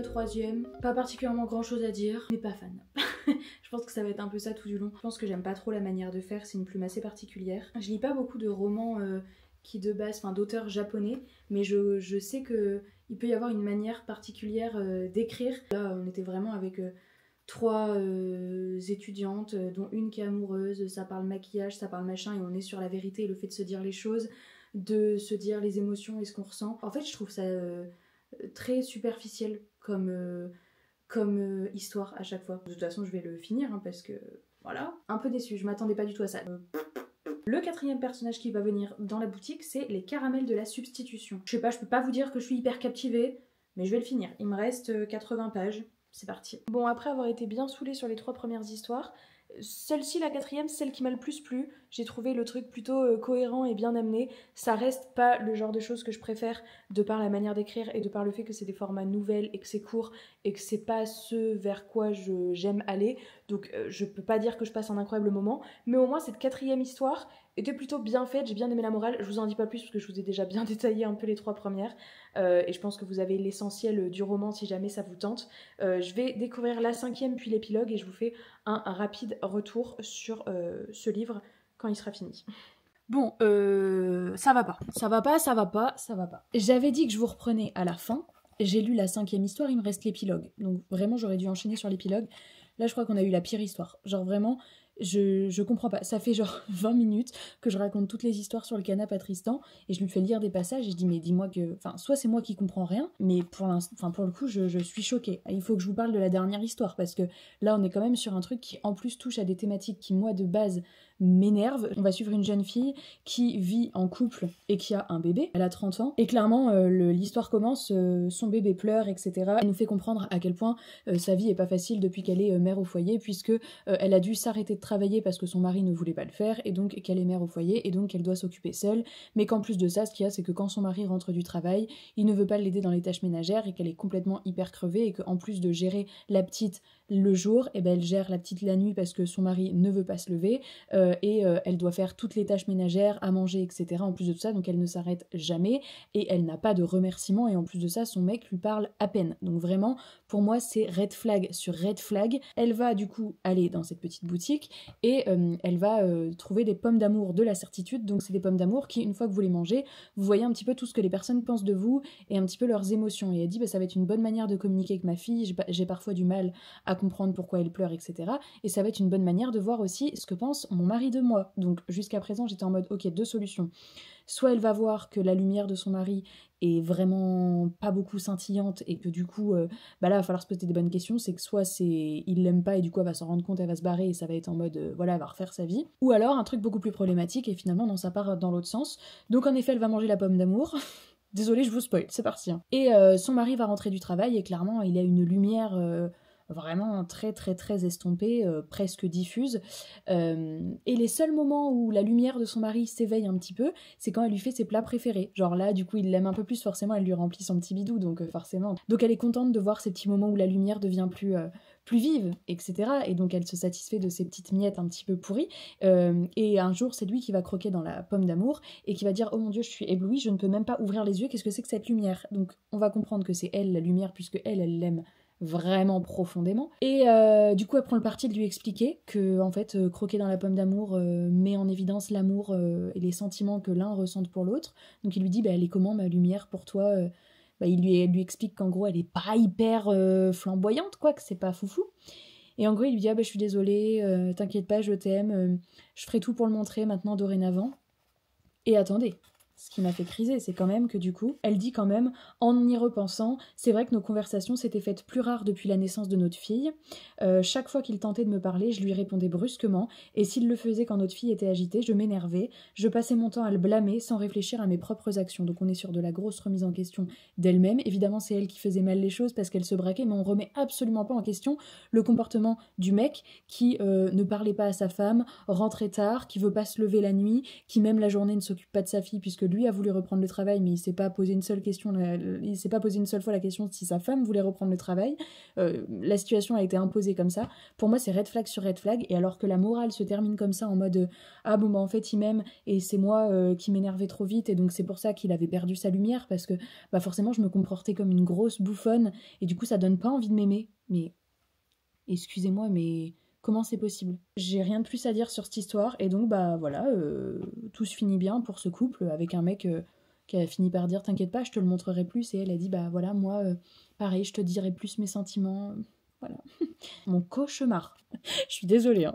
Troisième, pas particulièrement grand chose à dire, mais pas fan. Je pense que ça va être un peu ça tout du long. Je pense que j'aime pas trop la manière de faire, c'est une plume assez particulière. Je lis pas beaucoup de romans qui de base, enfin d'auteurs japonais, mais je sais que il peut y avoir une manière particulière d'écrire. Là on était vraiment avec 3 étudiantes, dont une qui est amoureuse, ça parle maquillage, ça parle machin, et on est sur la vérité et le fait de se dire les choses, de se dire les émotions et ce qu'on ressent. En fait je trouve ça très superficiel comme histoire à chaque fois. De toute façon je vais le finir hein, parce que voilà, un peu déçue, je m'attendais pas du tout à ça. Le 4e personnage qui va venir dans la boutique, c'est les caramels de la substitution. Je sais pas, je peux pas vous dire que je suis hyper captivée, mais je vais le finir. Il me reste 80 pages, c'est parti. Bon, après avoir été bien saoulée sur les 3 premières histoires, Celle-ci, la quatrième, c'est celle qui m'a le plus plu. J'ai trouvé le truc plutôt cohérent et bien amené. Ça reste pas le genre de choses que je préfère de par la manière d'écrire et de par le fait que c'est des formats nouvelles et que c'est court et que c'est pas ce vers quoi j'aime aller. Donc je peux pas dire que je passe un incroyable moment, mais au moins cette quatrième histoire était plutôt bien faite. J'ai bien aimé la morale. Je vous en dis pas plus parce que je vous ai déjà bien détaillé un peu les 3 premières. Et je pense que vous avez l'essentiel du roman si jamais ça vous tente. Je vais découvrir la cinquième puis l'épilogue et je vous fais un rapide retour sur ce livre quand il sera fini. Bon, ça va pas. Ça va pas, ça va pas, ça va pas. J'avais dit que je vous reprenais à la fin. J'ai lu la cinquième histoire, il me reste l'épilogue. Donc vraiment, j'aurais dû enchaîner sur l'épilogue. Là, je crois qu'on a eu la pire histoire. Genre vraiment, je comprends pas. Ça fait genre 20 minutes que je raconte toutes les histoires sur le canapé à Tristan et je lui fais lire des passages et je dis mais dis-moi que... Enfin, soit c'est moi qui comprends rien, mais pour le coup, je suis choquée. Il faut que je vous parle de la dernière histoire parce que là, on est quand même sur un truc qui en plus touche à des thématiques qui, moi, de base, m'énervent. On va suivre une jeune fille qui vit en couple et qui a un bébé. Elle a 30 ans et clairement, l'histoire commence, son bébé pleure, etc. Elle nous fait comprendre à quel point sa vie est pas facile depuis qu'elle est mère au foyer puisque elle a dû s'arrêter de travailler parce que son mari ne voulait pas le faire et donc qu'elle est mère au foyer et donc qu'elle doit s'occuper seule, mais qu'en plus de ça, ce qu'il y a, c'est que quand son mari rentre du travail, il ne veut pas l'aider dans les tâches ménagères et qu'elle est complètement hyper crevée et qu'en plus de gérer la petite le jour, et ben elle gère la petite la nuit parce que son mari ne veut pas se lever elle doit faire toutes les tâches ménagères, à manger, etc. En plus de tout ça, donc elle ne s'arrête jamais et elle n'a pas de remerciements et en plus de ça, son mec lui parle à peine. Donc vraiment, pour moi, c'est red flag sur red flag. Elle va du coup aller dans cette petite boutique et elle va trouver des pommes d'amour de la certitude. Donc c'est des pommes d'amour qui, une fois que vous les mangez, vous voyez un petit peu tout ce que les personnes pensent de vous et un petit peu leurs émotions. Et elle dit, bah, ça va être une bonne manière de communiquer avec ma fille, j'ai parfois du mal à comprendre pourquoi elle pleure, etc. Et ça va être une bonne manière de voir aussi ce que pense mon mari de moi. Donc jusqu'à présent, j'étais en mode, ok, 2 solutions. Soit elle va voir que la lumière de son mari est vraiment pas beaucoup scintillante et que du coup, bah là, il va falloir se poser des bonnes questions. C'est que soit il l'aime pas et du coup, elle va s'en rendre compte, elle va se barrer et ça va être en mode, voilà, elle va refaire sa vie. Ou alors, un truc beaucoup plus problématique et finalement, non, ça part dans l'autre sens. Donc en effet, elle va manger la pomme d'amour. Désolée, je vous spoil, c'est parti. Hein. Et son mari va rentrer du travail et clairement, il a une lumière vraiment très très très estompée, presque diffuse. Et les seuls moments où la lumière de son mari s'éveille un petit peu, c'est quand elle lui fait ses plats préférés. Genre là, du coup, il l'aime un peu plus, forcément, elle lui remplit son petit bidou, donc forcément. Donc elle est contente de voir ces petits moments où la lumière devient plus vive, etc. Et donc elle se satisfait de ces petites miettes un petit peu pourries. Et un jour, c'est lui qui va croquer dans la pomme d'amour et qui va dire « Oh mon Dieu, je suis éblouie, je ne peux même pas ouvrir les yeux, qu'est-ce que c'est que cette lumière ?» Donc on va comprendre que c'est elle, la lumière, puisque elle l'aime vraiment profondément. Et du coup, elle prend le parti de lui expliquer que, en fait, croquer dans la pomme d'amour met en évidence l'amour et les sentiments que l'un ressente pour l'autre. Donc il lui dit, bah, elle est comment ma lumière pour toi bah, il lui explique qu'en gros, elle est pas hyper flamboyante, quoi, que c'est pas foufou. Et en gros, il lui dit, ah bah, je suis désolée, t'inquiète pas, je t'aime, je ferai tout pour le montrer maintenant, dorénavant. Et attendez, ce qui m'a fait criser, c'est quand même que du coup, elle dit quand même, en y repensant, c'est vrai que nos conversations s'étaient faites plus rares depuis la naissance de notre fille. Chaque fois qu'il tentait de me parler, je lui répondais brusquement, et s'il le faisait quand notre fille était agitée, je m'énervais, je passais mon temps à le blâmer sans réfléchir à mes propres actions. Donc on est sur de la grosse remise en question d'elle-même. Évidemment, c'est elle qui faisait mal les choses parce qu'elle se braquait, mais on remet absolument pas en question le comportement du mec qui ne parlait pas à sa femme, rentrait tard, qui veut pas se lever la nuit, qui même la journée ne s'occupe pas de sa fille puisque lui a voulu reprendre le travail, mais il s'est pas posé une seule fois la question si sa femme voulait reprendre le travail. La situation a été imposée comme ça. Pour moi, c'est red flag sur red flag. Et alors que la morale se termine comme ça en mode ah bon bah en fait il m'aime et c'est moi qui m'énervais trop vite et donc c'est pour ça qu'il avait perdu sa lumière parce que bah forcément je me comportais comme une grosse bouffonne et du coup ça donne pas envie de m'aimer. Mais excusez-moi, mais comment c'est possible? J'ai rien de plus à dire sur cette histoire, et donc bah voilà, tout se finit bien pour ce couple, avec un mec qui a fini par dire t'inquiète pas, je te le montrerai plus, et elle a dit bah voilà, moi, pareil, je te dirai plus mes sentiments, voilà. Mon cauchemar. Je suis désolée, hein.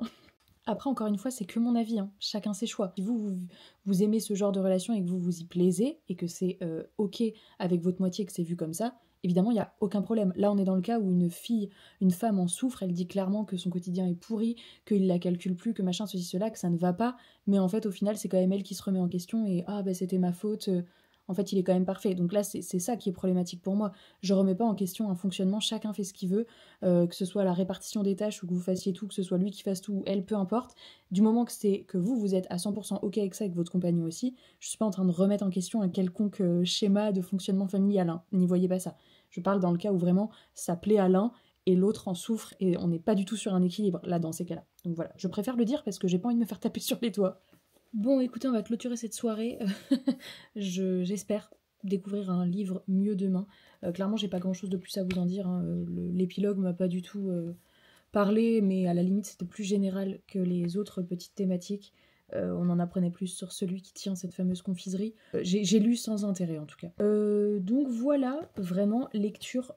Après, encore une fois, c'est que mon avis, hein. Chacun ses choix. Si vous aimez ce genre de relation et que vous vous y plaisez, et que c'est ok avec votre moitié que c'est vu comme ça, évidemment, il n'y a aucun problème. Là, on est dans le cas où une femme en souffre, elle dit clairement que son quotidien est pourri, qu'il la calcule plus, que machin, ceci, cela, que ça ne va pas, mais en fait, au final, c'est quand même elle qui se remet en question, et ah, bah c'était ma faute. en fait, il est quand même parfait. Donc là, c'est ça qui est problématique pour moi. Je remets pas en question un fonctionnement, chacun fait ce qu'il veut, que ce soit la répartition des tâches ou que vous fassiez tout, que ce soit lui qui fasse tout ou elle, peu importe. Du moment que c'est que vous êtes à 100% OK avec ça et que votre compagnon aussi, je suis pas en train de remettre en question un quelconque schéma de fonctionnement familial, hein. N'y voyez pas ça. Je parle dans le cas où vraiment ça plaît à l'un et l'autre en souffre et on n'est pas du tout sur un équilibre là dans ces cas-là. Donc voilà, je préfère le dire parce que j'ai pas envie de me faire taper sur les doigts. Bon, écoutez, on va clôturer cette soirée. J'espère découvrir un livre mieux demain. Clairement, j'ai pas grand-chose de plus à vous en dire, hein. L'épilogue m'a pas du tout parlé, mais à la limite, c'était plus général que les autres petites thématiques. On en apprenait plus sur celui qui tient cette fameuse confiserie. J'ai lu sans intérêt, en tout cas. Donc voilà, vraiment, lecture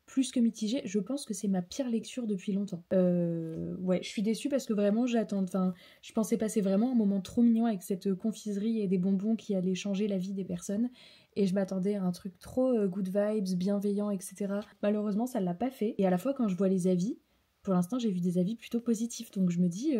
plus que mitigée. Je pense que c'est ma pire lecture depuis longtemps. Ouais, je suis déçue parce que vraiment, je pensais passer vraiment un moment trop mignon avec cette confiserie et des bonbons qui allaient changer la vie des personnes. Et je m'attendais à un truc trop good vibes, bienveillant, etc. Malheureusement, ça l'a pas fait. Et à la fois, quand je vois les avis, pour l'instant, j'ai vu des avis plutôt positifs. Donc je me dis...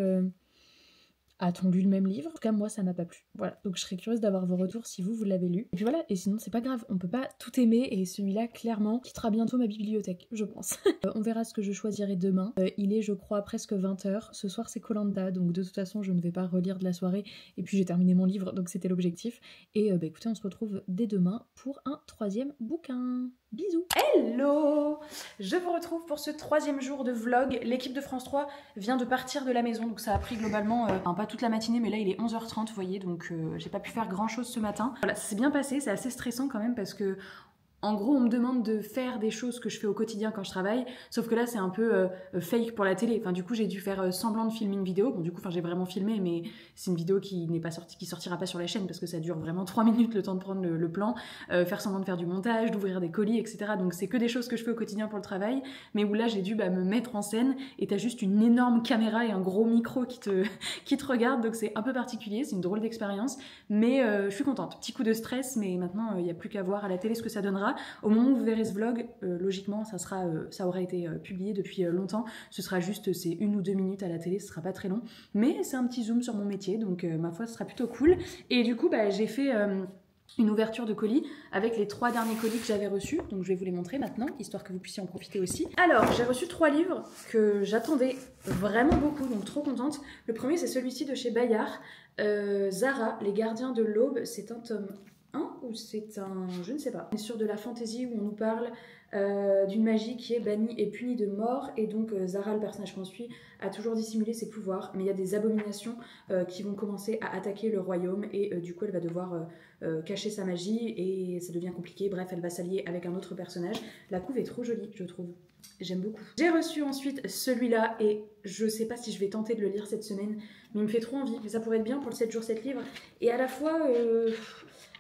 A-t-on lu le même livre? En tout cas, moi, ça m'a pas plu. Voilà, donc je serais curieuse d'avoir vos retours si vous l'avez lu. Et puis voilà, et sinon, c'est pas grave, on peut pas tout aimer, et celui-là, clairement, quittera bientôt ma bibliothèque, je pense. On verra ce que je choisirai demain. Il est, je crois, presque 20h. Ce soir, c'est koh, donc de toute façon, je ne vais pas relire de la soirée, et puis j'ai terminé mon livre, donc c'était l'objectif. Et écoutez, on se retrouve dès demain pour un 3e bouquin. Bisous. Hello! Je vous retrouve pour ce 3e jour de vlog. L'équipe de France 3 vient de partir de la maison, donc ça a pris globalement, pas toute la matinée, mais là il est 11h30, vous voyez, donc j'ai pas pu faire grand chose ce matin. Voilà, ça s'est bien passé, c'est assez stressant quand même parce que en gros, on me demande de faire des choses que je fais au quotidien quand je travaille, sauf que là, c'est un peu fake pour la télé. Enfin, du coup, j'ai dû faire semblant de filmer une vidéo. Bon, du coup, j'ai vraiment filmé, mais c'est une vidéo qui n'est pas sortie, qui sortira pas sur la chaîne parce que ça dure vraiment 3 minutes le temps de prendre le plan, faire semblant de faire du montage, d'ouvrir des colis, etc. Donc, c'est que des choses que je fais au quotidien pour le travail, mais où là, j'ai dû me mettre en scène et t'as juste une énorme caméra et un gros micro qui te regarde. Donc, c'est un peu particulier, c'est une drôle d'expérience, mais je suis contente. Petit coup de stress, mais maintenant, il n'y a plus qu'à voir à la télé ce que ça donnera. Au moment où vous verrez ce vlog, logiquement, ça aura été publié depuis longtemps. Ce sera juste, c'est 1 ou 2 minutes à la télé, ce sera pas très long. Mais c'est un petit zoom sur mon métier, donc ma foi, ce sera plutôt cool. Et du coup, j'ai fait une ouverture de colis avec les 3 derniers colis que j'avais reçus. Donc je vais vous les montrer maintenant, histoire que vous puissiez en profiter aussi. Alors, j'ai reçu 3 livres que j'attendais vraiment beaucoup, donc trop contente. Le premier, c'est celui-ci de chez Bayard. Zara, Les Gardiens de l'Aube, c'est un tome 1 ou c'est un... je ne sais pas. On est sur de la fantaisie où on nous parle d'une magie qui est bannie et punie de mort, et donc Zara, le personnage qu'on suit, a toujours dissimulé ses pouvoirs, mais il y a des abominations qui vont commencer à attaquer le royaume, et du coup elle va devoir cacher sa magie, et ça devient compliqué. Bref, elle va s'allier avec un autre personnage. La couve est trop jolie, je trouve. J'aime beaucoup. J'ai reçu ensuite celui-là, et je sais pas si je vais tenter de le lire cette semaine, mais il me fait trop envie. Mais ça pourrait être bien pour le 7 jours 7 livres, et à la fois...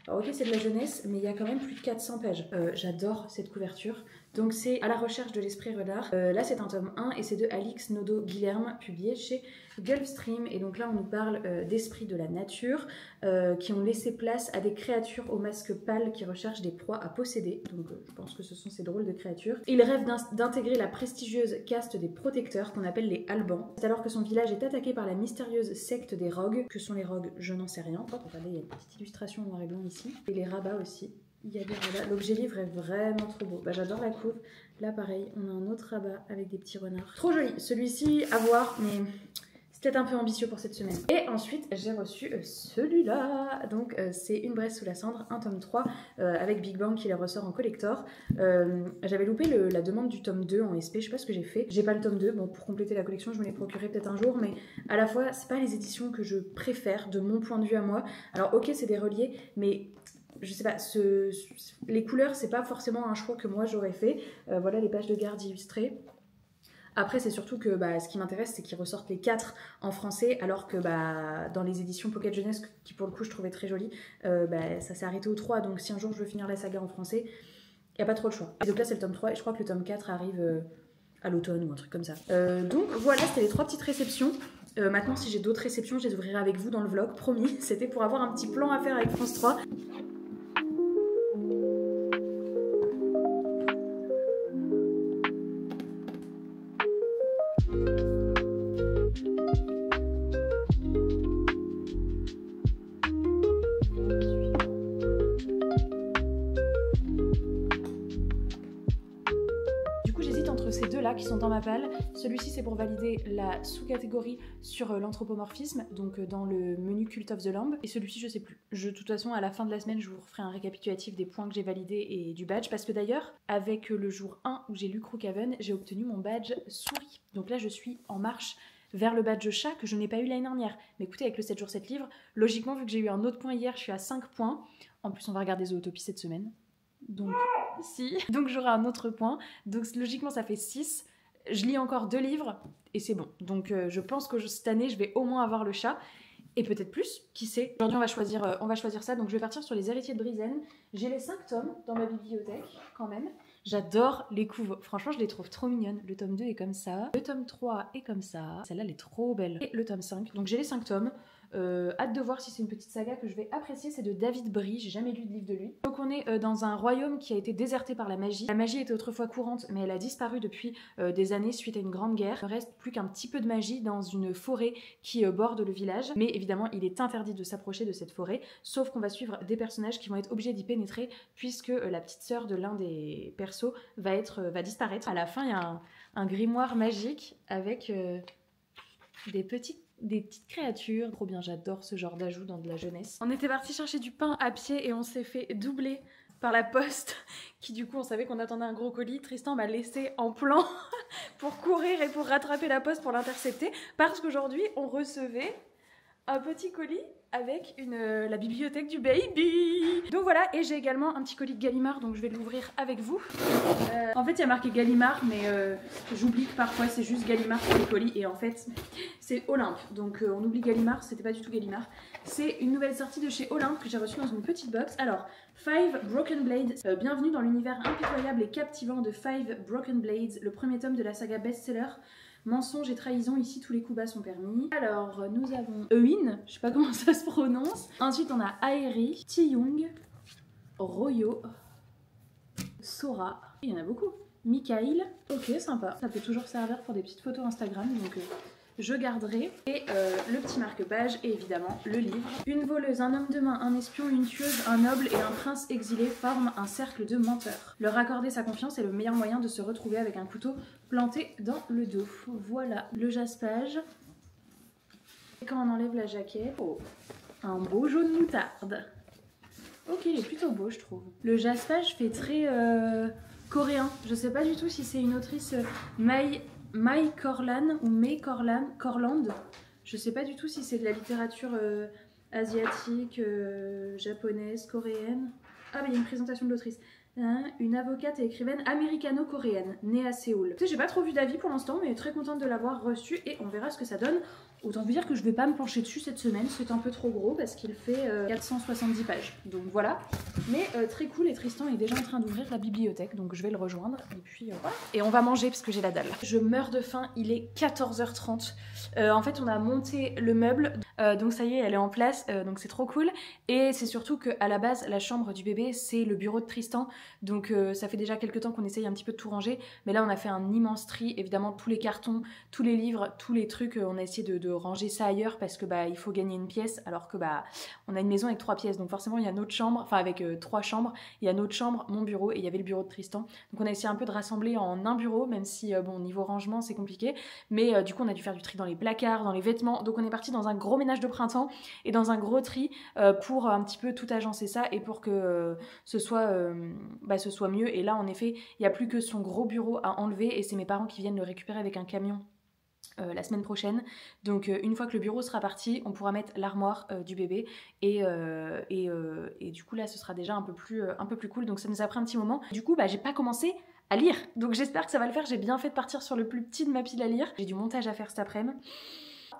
Alors ok, c'est de la jeunesse, mais il y a quand même plus de 400 pages. J'adore cette couverture. Donc c'est À la recherche de l'esprit renard. Là c'est un tome 1 et c'est de Alix Nodo Guilherme, publié chez Gulfstream. Et donc là on nous parle d'esprits de la nature qui ont laissé place à des créatures au masque pâle qui recherchent des proies à posséder. Donc je pense que ce sont ces drôles de créatures. Il rêve d'intégrer la prestigieuse caste des protecteurs qu'on appelle les Albans. C'est alors que son village est attaqué par la mystérieuse secte des rogues. Que sont les rogues? Je n'en sais rien. Oh, regardez, il y a une petite illustration en noir et blanc ici. Et les rabats aussi. Il y a des rabats. L'objet livre est vraiment trop beau. J'adore la couve. Là, pareil, on a un autre rabat avec des petits renards. Trop joli. Celui-ci, à voir, mais c'est peut-être un peu ambitieux pour cette semaine. Et ensuite, j'ai reçu celui-là. Donc, c'est Une braise sous la cendre, un tome 3, avec Big Bang qui les ressort en collector. J'avais loupé la demande du tome 2 en SP. Je sais pas ce que j'ai fait. J'ai pas le tome 2. Bon, pour compléter la collection, je me l'ai procuré peut-être un jour, mais à la fois, c'est pas les éditions que je préfère de mon point de vue à moi. Alors, ok, c'est des reliés, mais... je sais pas, les couleurs, c'est pas forcément un choix que moi j'aurais fait. Voilà les pages de garde illustrées. Après, c'est surtout que ce qui m'intéresse, c'est qu'ils ressortent les 4 en français, alors que dans les éditions Pocket Jeunesse, qui pour le coup je trouvais très jolies, ça s'est arrêté au 3. Donc si un jour je veux finir la saga en français, il n'y a pas trop le choix. Et donc là, c'est le tome 3, et je crois que le tome 4 arrive à l'automne ou un truc comme ça. Donc voilà, c'était les 3 petites réceptions. Maintenant, si j'ai d'autres réceptions, je les ouvrirai avec vous dans le vlog, promis. C'était pour avoir un petit plan à faire avec France 3. sont dans ma palle. Celui-ci c'est pour valider la sous-catégorie sur l'anthropomorphisme, donc dans le menu Cult of the Lamb. Et celui-ci je sais plus. De toute façon à la fin de la semaine je vous referai un récapitulatif des points que j'ai validés et du badge. Parce que d'ailleurs avec le jour 1 où j'ai lu Crookhaven, j'ai obtenu mon badge souris. Donc là je suis en marche vers le badge chat que je n'ai pas eu l'année dernière. Mais écoutez, avec le 7 jours 7 livres, logiquement vu que j'ai eu un autre point hier, je suis à 5 points. En plus on va regarder Zootopie cette semaine. Donc j'aurai un autre point. Donc logiquement ça fait 6. Je lis encore 2 livres et c'est bon. Donc je pense que cette année je vais au moins avoir le chat. Et peut-être plus, qui sait. Aujourd'hui on va choisir ça. Donc je vais partir sur les héritiers de Brizen. J'ai les 5 tomes dans ma bibliothèque quand même. J'adore les couves. Franchement je les trouve trop mignonnes. Le tome 2 est comme ça. Le tome 3 est comme ça. Celle-là elle est trop belle. Et le tome 5. Donc j'ai les 5 tomes. Hâte de voir si c'est une petite saga que je vais apprécier. C'est de David Brie, j'ai jamais lu de livre de lui. Donc on est dans un royaume qui a été déserté par la magie. La magie était autrefois courante mais elle a disparu depuis des années suite à une grande guerre. Il ne reste plus qu'un petit peu de magie dans une forêt qui borde le village. Mais évidemment il est interdit de s'approcher de cette forêt, sauf qu'on va suivre des personnages qui vont être obligés d'y pénétrer puisque la petite sœur de l'un des persos va disparaître. À la fin il y a un grimoire magique avec des petites créatures. Trop bien, j'adore ce genre d'ajout dans de la jeunesse. On était parti chercher du pain à pied et on s'est fait doubler par la poste qui du coup on savait qu'on attendait un gros colis. Tristan m'a laissé en plan pour courir et pour rattraper la poste pour l'intercepter parce qu'aujourd'hui on recevait un petit colis avec la bibliothèque du baby. Donc voilà, et j'ai également un petit colis de Gallimard, donc je vais l'ouvrir avec vous. En fait, il y a marqué Gallimard, mais j'oublie que parfois c'est juste Gallimard pour les colis, et en fait, c'est Olympe. Donc on oublie Gallimard, c'était pas du tout Gallimard. C'est une nouvelle sortie de chez Olympe que j'ai reçue dans une petite box. Alors, Five Broken Blades, bienvenue dans l'univers impitoyable et captivant de Five Broken Blades, le premier tome de la saga best-seller. Mensonge et trahison, ici tous les coups bas sont permis. Alors, nous avons Eun, je sais pas comment ça se prononce. Ensuite, on a Aeri, Ti-Young, Royo, Sora, il y en a beaucoup. Mikhail, ok, sympa. Ça peut toujours servir pour des petites photos Instagram, donc je garderai. Et le petit marque-page et évidemment le livre. Une voleuse, un homme de main, un espion, une tueuse, un noble et un prince exilé forment un cercle de menteurs. Leur accorder sa confiance est le meilleur moyen de se retrouver avec un couteau planté dans le dos. Voilà le jaspage. Et quand on enlève la jaquette, oh, un beau jaune moutarde. Ok, il est plutôt beau je trouve. Le jaspage fait très coréen. Je sais pas du tout si c'est une autrice Mai Corland ou May Corland. Je sais pas du tout si c'est de la littérature asiatique, japonaise, coréenne. Ah mais il y a une présentation de l'autrice. Une avocate et écrivaine américano-coréenne, née à Séoul. Tu sais, j'ai pas trop vu d'avis pour l'instant, mais très contente de l'avoir reçu et on verra ce que ça donne. Autant vous dire que je vais pas me pencher dessus cette semaine, c'est un peu trop gros parce qu'il fait 470 pages. Donc voilà, mais très cool et Tristan est déjà en train d'ouvrir la bibliothèque, donc je vais le rejoindre et puis voilà. Et on va manger parce que j'ai la dalle. Je meurs de faim, il est 14h30. En fait on a monté le meuble, donc ça y est elle est en place, donc c'est trop cool. Et c'est surtout qu'à la base la chambre du bébé c'est le bureau de Tristan, donc ça fait déjà quelques temps qu'on essaye un petit peu de tout ranger, mais là on a fait un immense tri, évidemment tous les cartons, tous les livres, tous les trucs, on a essayé de ranger ça ailleurs parce que bah il faut gagner une pièce, alors que bah on a une maison avec 3 pièces, donc forcément il y a notre chambre, enfin avec 3 chambres, il y a notre chambre, mon bureau et il y avait le bureau de Tristan, donc on a essayé un peu de rassembler en un bureau, même si bon niveau rangement c'est compliqué, mais du coup on a dû faire du tri dans les placards, dans les vêtements, donc on est parti dans un gros ménage de printemps et dans un gros tri pour un petit peu tout agencer ça et pour que ce soit mieux. Et là en effet il n'y a plus que son gros bureau à enlever et c'est mes parents qui viennent le récupérer avec un camion la semaine prochaine, donc une fois que le bureau sera parti on pourra mettre l'armoire du bébé et du coup là ce sera déjà un peu plus cool, donc ça nous a pris un petit moment. Du coup bah j'ai pas commencé à lire, donc j'espère que ça va le faire. J'ai bien fait de partir sur le plus petit de ma pile à lire, j'ai du montage à faire cet après-midi.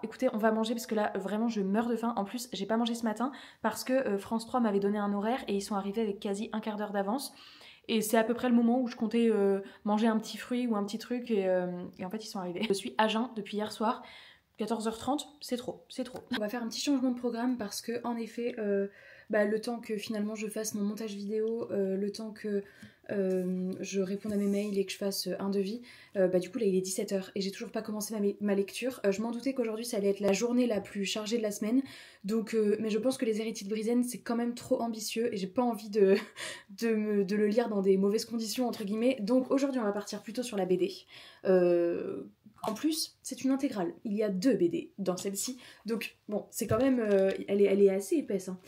Écoutez, on va manger parce que là vraiment je meurs de faim. En plus j'ai pas mangé ce matin parce que France 3 m'avait donné un horaire et ils sont arrivés avec quasi un quart d'heure d'avance. Et c'est à peu près le moment où je comptais manger un petit fruit ou un petit truc et en fait ils sont arrivés. Je suis à jeun depuis hier soir, 14h30, c'est trop. On va faire un petit changement de programme parce que en effet, le temps que finalement je fasse mon montage vidéo, le temps que je réponde à mes mails et que je fasse un devis, du coup là il est 17h et j'ai toujours pas commencé ma lecture. Je m'en doutais qu'aujourd'hui ça allait être la journée la plus chargée de la semaine, donc, mais je pense que Les Héritiers de Brizen c'est quand même trop ambitieux et j'ai pas envie de le lire dans des mauvaises conditions entre guillemets, donc aujourd'hui on va partir plutôt sur la BD. En plus, c'est une intégrale. Il y a 2 BD dans celle-ci. Donc, bon, c'est quand même... elle est assez épaisse. Hein.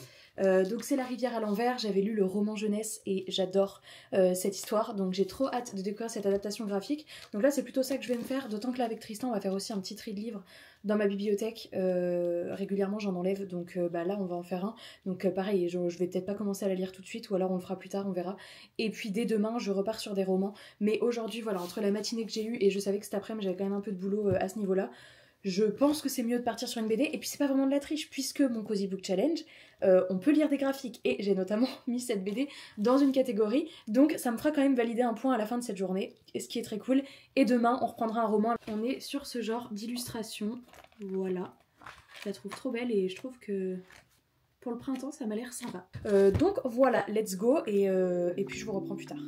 Donc, c'est La Rivière à l'envers. J'avais lu le roman jeunesse et j'adore cette histoire. Donc, j'ai trop hâte de découvrir cette adaptation graphique. Donc là, c'est plutôt ça que je vais me faire. D'autant que là, avec Tristan, on va faire aussi un petit tri de livres dans ma bibliothèque. Régulièrement, j'en enlève. Donc là, on va en faire un. Donc pareil, je vais peut-être pas commencer à la lire tout de suite. Ou alors, on le fera plus tard, on verra. Et puis, dès demain, je repars sur des romans. Mais aujourd'hui, voilà, entre la matinée que j'ai eue et je savais que cet après-midi, j'avais quand même un peu de boulot à ce niveau-là. Je pense que c'est mieux de partir sur une BD. Et puis, c'est pas vraiment de la triche, puisque mon Cozy Book Challenge, on peut lire des graphiques. Et j'ai notamment mis cette BD dans une catégorie. Donc, ça me fera quand même valider un point à la fin de cette journée. Et ce qui est très cool. Et demain, on reprendra un roman. On est sur ce genre d'illustration. Voilà. Je la trouve trop belle et je trouve que pour le printemps, ça m'a l'air sympa. Donc, voilà, let's go. Et puis, je vous reprends plus tard.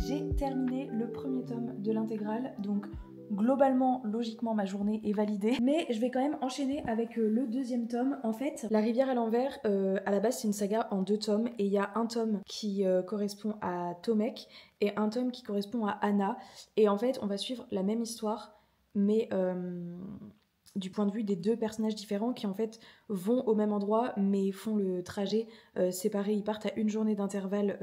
J'ai terminé le premier tome de l'intégrale, donc globalement, logiquement, ma journée est validée. Mais je vais quand même enchaîner avec le deuxième tome. En fait, La Rivière à l'envers, à la base, c'est une saga en 2 tomes. Et il y a un tome qui correspond à Tomek et un tome qui correspond à Anna. Et en fait, on va suivre la même histoire, mais du point de vue des 2 personnages différents qui en fait vont au même endroit mais font le trajet séparé. Ils partent à 1 journée d'intervalle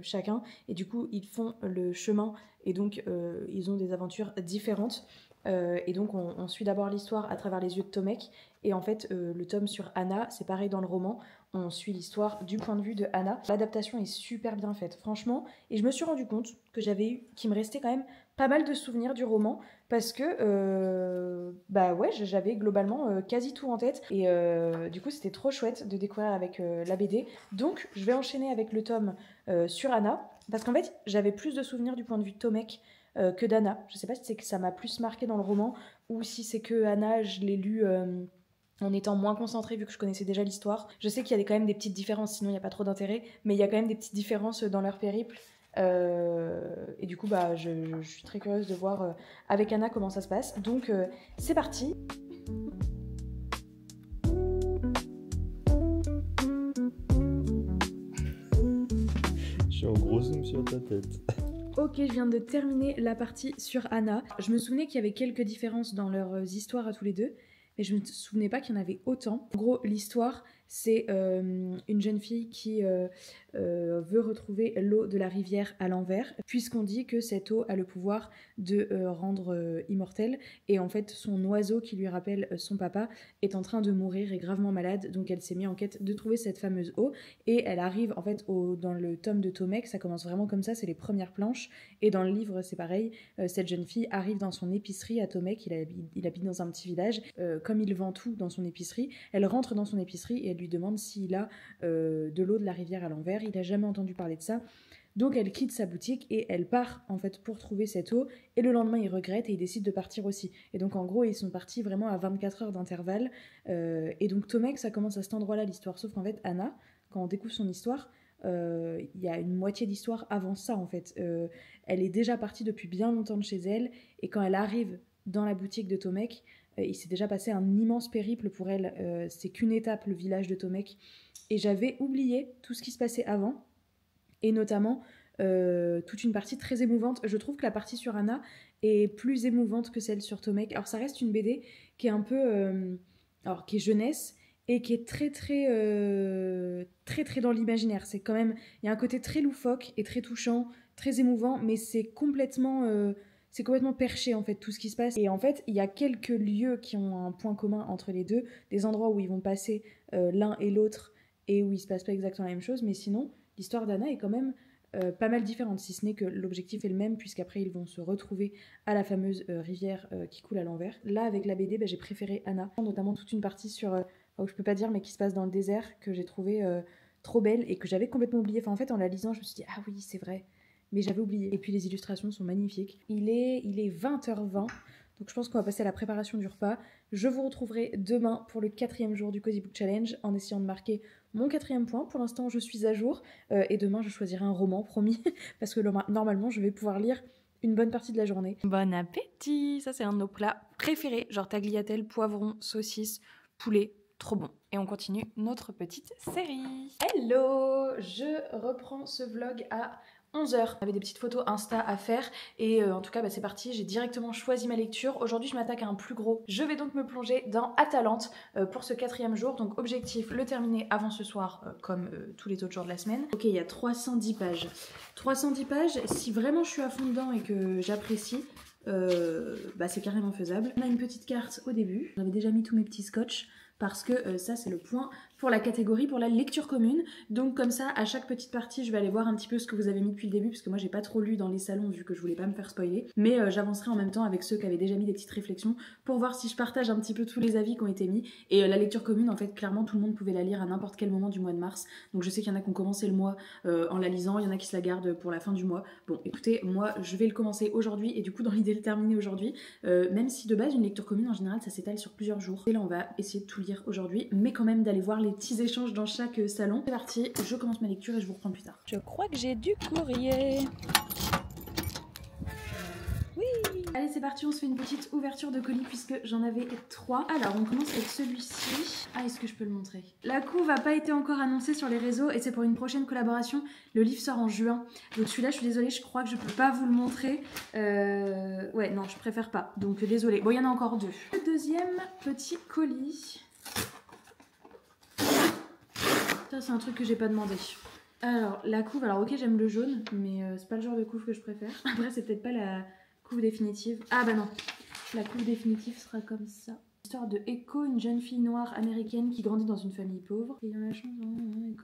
chacun et du coup ils font le chemin et donc ils ont des aventures différentes. Et donc on suit d'abord l'histoire à travers les yeux de Tomek et en fait le tome sur Anna, c'est pareil dans le roman, on suit l'histoire du point de vue de Anna. L'adaptation est super bien faite franchement et je me suis rendu compte que qu'il me restait quand même pas mal de souvenirs du roman parce que j'avais globalement quasi tout en tête et du coup c'était trop chouette de découvrir avec la BD. Donc je vais enchaîner avec le tome sur Anna parce qu'en fait j'avais plus de souvenirs du point de vue de Tomek que d'Anna. Je sais pas si c'est que ça m'a plus marqué dans le roman ou si c'est que Anna je l'ai lu en étant moins concentrée vu que je connaissais déjà l'histoire. Je sais qu'il y a quand même des petites différences, sinon il n'y a pas trop d'intérêt, mais il y a quand même des petites différences dans leur périple. Et du coup je suis très curieuse de voir avec Anna comment ça se passe. Donc c'est parti. Je suis en gros zoom sur ta tête. Ok, je viens de terminer la partie sur Anna. Je me souvenais qu'il y avait quelques différences dans leurs histoires à tous les deux, mais je me souvenais pas qu'il y en avait autant. En gros, l'histoire, c'est une jeune fille qui veut retrouver l'eau de la rivière à l'envers, puisqu'on dit que cette eau a le pouvoir de rendre immortelle. Et en fait, son oiseau qui lui rappelle son papa est en train de mourir et gravement malade, donc elle s'est mise en quête de trouver cette fameuse eau. Et elle arrive en fait dans le tome de Tomek, ça commence vraiment comme ça, c'est les premières planches. Et dans le livre, c'est pareil, cette jeune fille arrive dans son épicerie à Tomek, il habite dans un petit village. Comme il vend tout dans son épicerie, elle rentre dans son épicerie et elle lui demande s'il a de l'eau de la rivière à l'envers. Il n'a jamais entendu parler de ça. Donc elle quitte sa boutique et elle part en fait pour trouver cette eau. Et le lendemain, il regrette et il décide de partir aussi. Et donc en gros, ils sont partis vraiment à 24 heures d'intervalle. Et donc Tomek, ça commence à cet endroit-là l'histoire. Sauf qu'en fait, Anna, quand on découvre son histoire, il y a une moitié d'histoire avant ça en fait. Elle est déjà partie depuis bien longtemps de chez elle. Et quand elle arrive dans la boutique de Tomek, il s'est déjà passé un immense périple pour elle. C'est qu'une étape, le village de Tomek. Et j'avais oublié tout ce qui se passait avant. Et notamment toute une partie très émouvante. Je trouve que la partie sur Anna est plus émouvante que celle sur Tomek. Alors ça reste une BD qui est un peu... qui est jeunesse et qui est très très dans l'imaginaire. C'est quand même... Il y a un côté très loufoque et très touchant, très émouvant, mais c'est complètement perché en fait tout ce qui se passe. Et en fait il y a quelques lieux qui ont un point commun entre les deux, des endroits où ils vont passer l'un et l'autre et où il se passe pas exactement la même chose, mais sinon, l'histoire d'Anna est quand même pas mal différente, si ce n'est que l'objectif est le même, puisqu'après ils vont se retrouver à la fameuse rivière qui coule à l'envers. Là, avec la BD, j'ai préféré Anna, notamment toute une partie sur, où je peux pas dire, mais qui se passe dans le désert, que j'ai trouvé trop belle et que j'avais complètement oublié. Enfin, en fait, en la lisant, je me suis dit, ah oui, c'est vrai, mais j'avais oublié. Et puis les illustrations sont magnifiques. Il est 20h20, donc je pense qu'on va passer à la préparation du repas. Je vous retrouverai demain pour le 4e jour du Cozy Book Challenge, en essayant de marquer mon 4e point. Pour l'instant, je suis à jour, et demain, je choisirai un roman, promis, parce que normalement, je vais pouvoir lire une bonne partie de la journée. Bon appétit! Ça, c'est un de nos plats préférés, genre tagliatelle, poivron, saucisse, poulet, trop bon. Et on continue notre petite série. Hello! Je reprends ce vlog à 11h. J'avais des petites photos Insta à faire et en tout cas c'est parti, j'ai directement choisi ma lecture. Aujourd'hui je m'attaque à un plus gros. Je vais donc me plonger dans Atalante pour ce 4e jour. Donc objectif, le terminer avant ce soir comme tous les autres jours de la semaine. Ok, il y a 310 pages. 310 pages, si vraiment je suis à fond dedans et que j'apprécie, c'est carrément faisable. On a une petite carte au début. J'avais déjà mis tous mes petits scotch parce que ça c'est le point pour la catégorie pour la lecture commune. Donc comme ça, à chaque petite partie, je vais aller voir un petit peu ce que vous avez mis depuis le début, parce que moi j'ai pas trop lu dans les salons vu que je voulais pas me faire spoiler. Mais j'avancerai en même temps avec ceux qui avaient déjà mis des petites réflexions pour voir si je partage un petit peu tous les avis qui ont été mis. Et la lecture commune, en fait, clairement tout le monde pouvait la lire à n'importe quel moment du mois de mars. Donc je sais qu'il y en a qui ont commencé le mois en la lisant, il y en a qui se la gardent pour la fin du mois. Bon écoutez, moi je vais le commencer aujourd'hui et du coup dans l'idée de le terminer aujourd'hui, même si de base une lecture commune en général ça s'étale sur plusieurs jours. Et là on va essayer de tout lire aujourd'hui, mais quand même d'aller voir les petits échanges dans chaque salon. C'est parti, je commence ma lecture et je vous reprends plus tard. Je crois que j'ai du courrier. Oui. Allez c'est parti, on se fait une petite ouverture de colis puisque j'en avais 3. Alors on commence avec celui-ci. Ah, est-ce que je peux le montrer? La couve n'a pas été encore annoncée sur les réseaux et c'est pour une prochaine collaboration. Le livre sort en juin. Donc celui-là je suis désolée, je crois que je peux pas vous le montrer. Ouais non, je préfère pas. Donc désolée. Bon, il y en a encore 2. Le deuxième petit colis. Ça c'est un truc que j'ai pas demandé. Alors la couve, alors ok j'aime le jaune, mais c'est pas le genre de couve que je préfère. Après c'est peut-être pas la couve définitive. Ah bah non, la couve définitive sera comme ça. L'histoire de Echo, une jeune fille noire américaine qui grandit dans une famille pauvre. Et il y en a chance,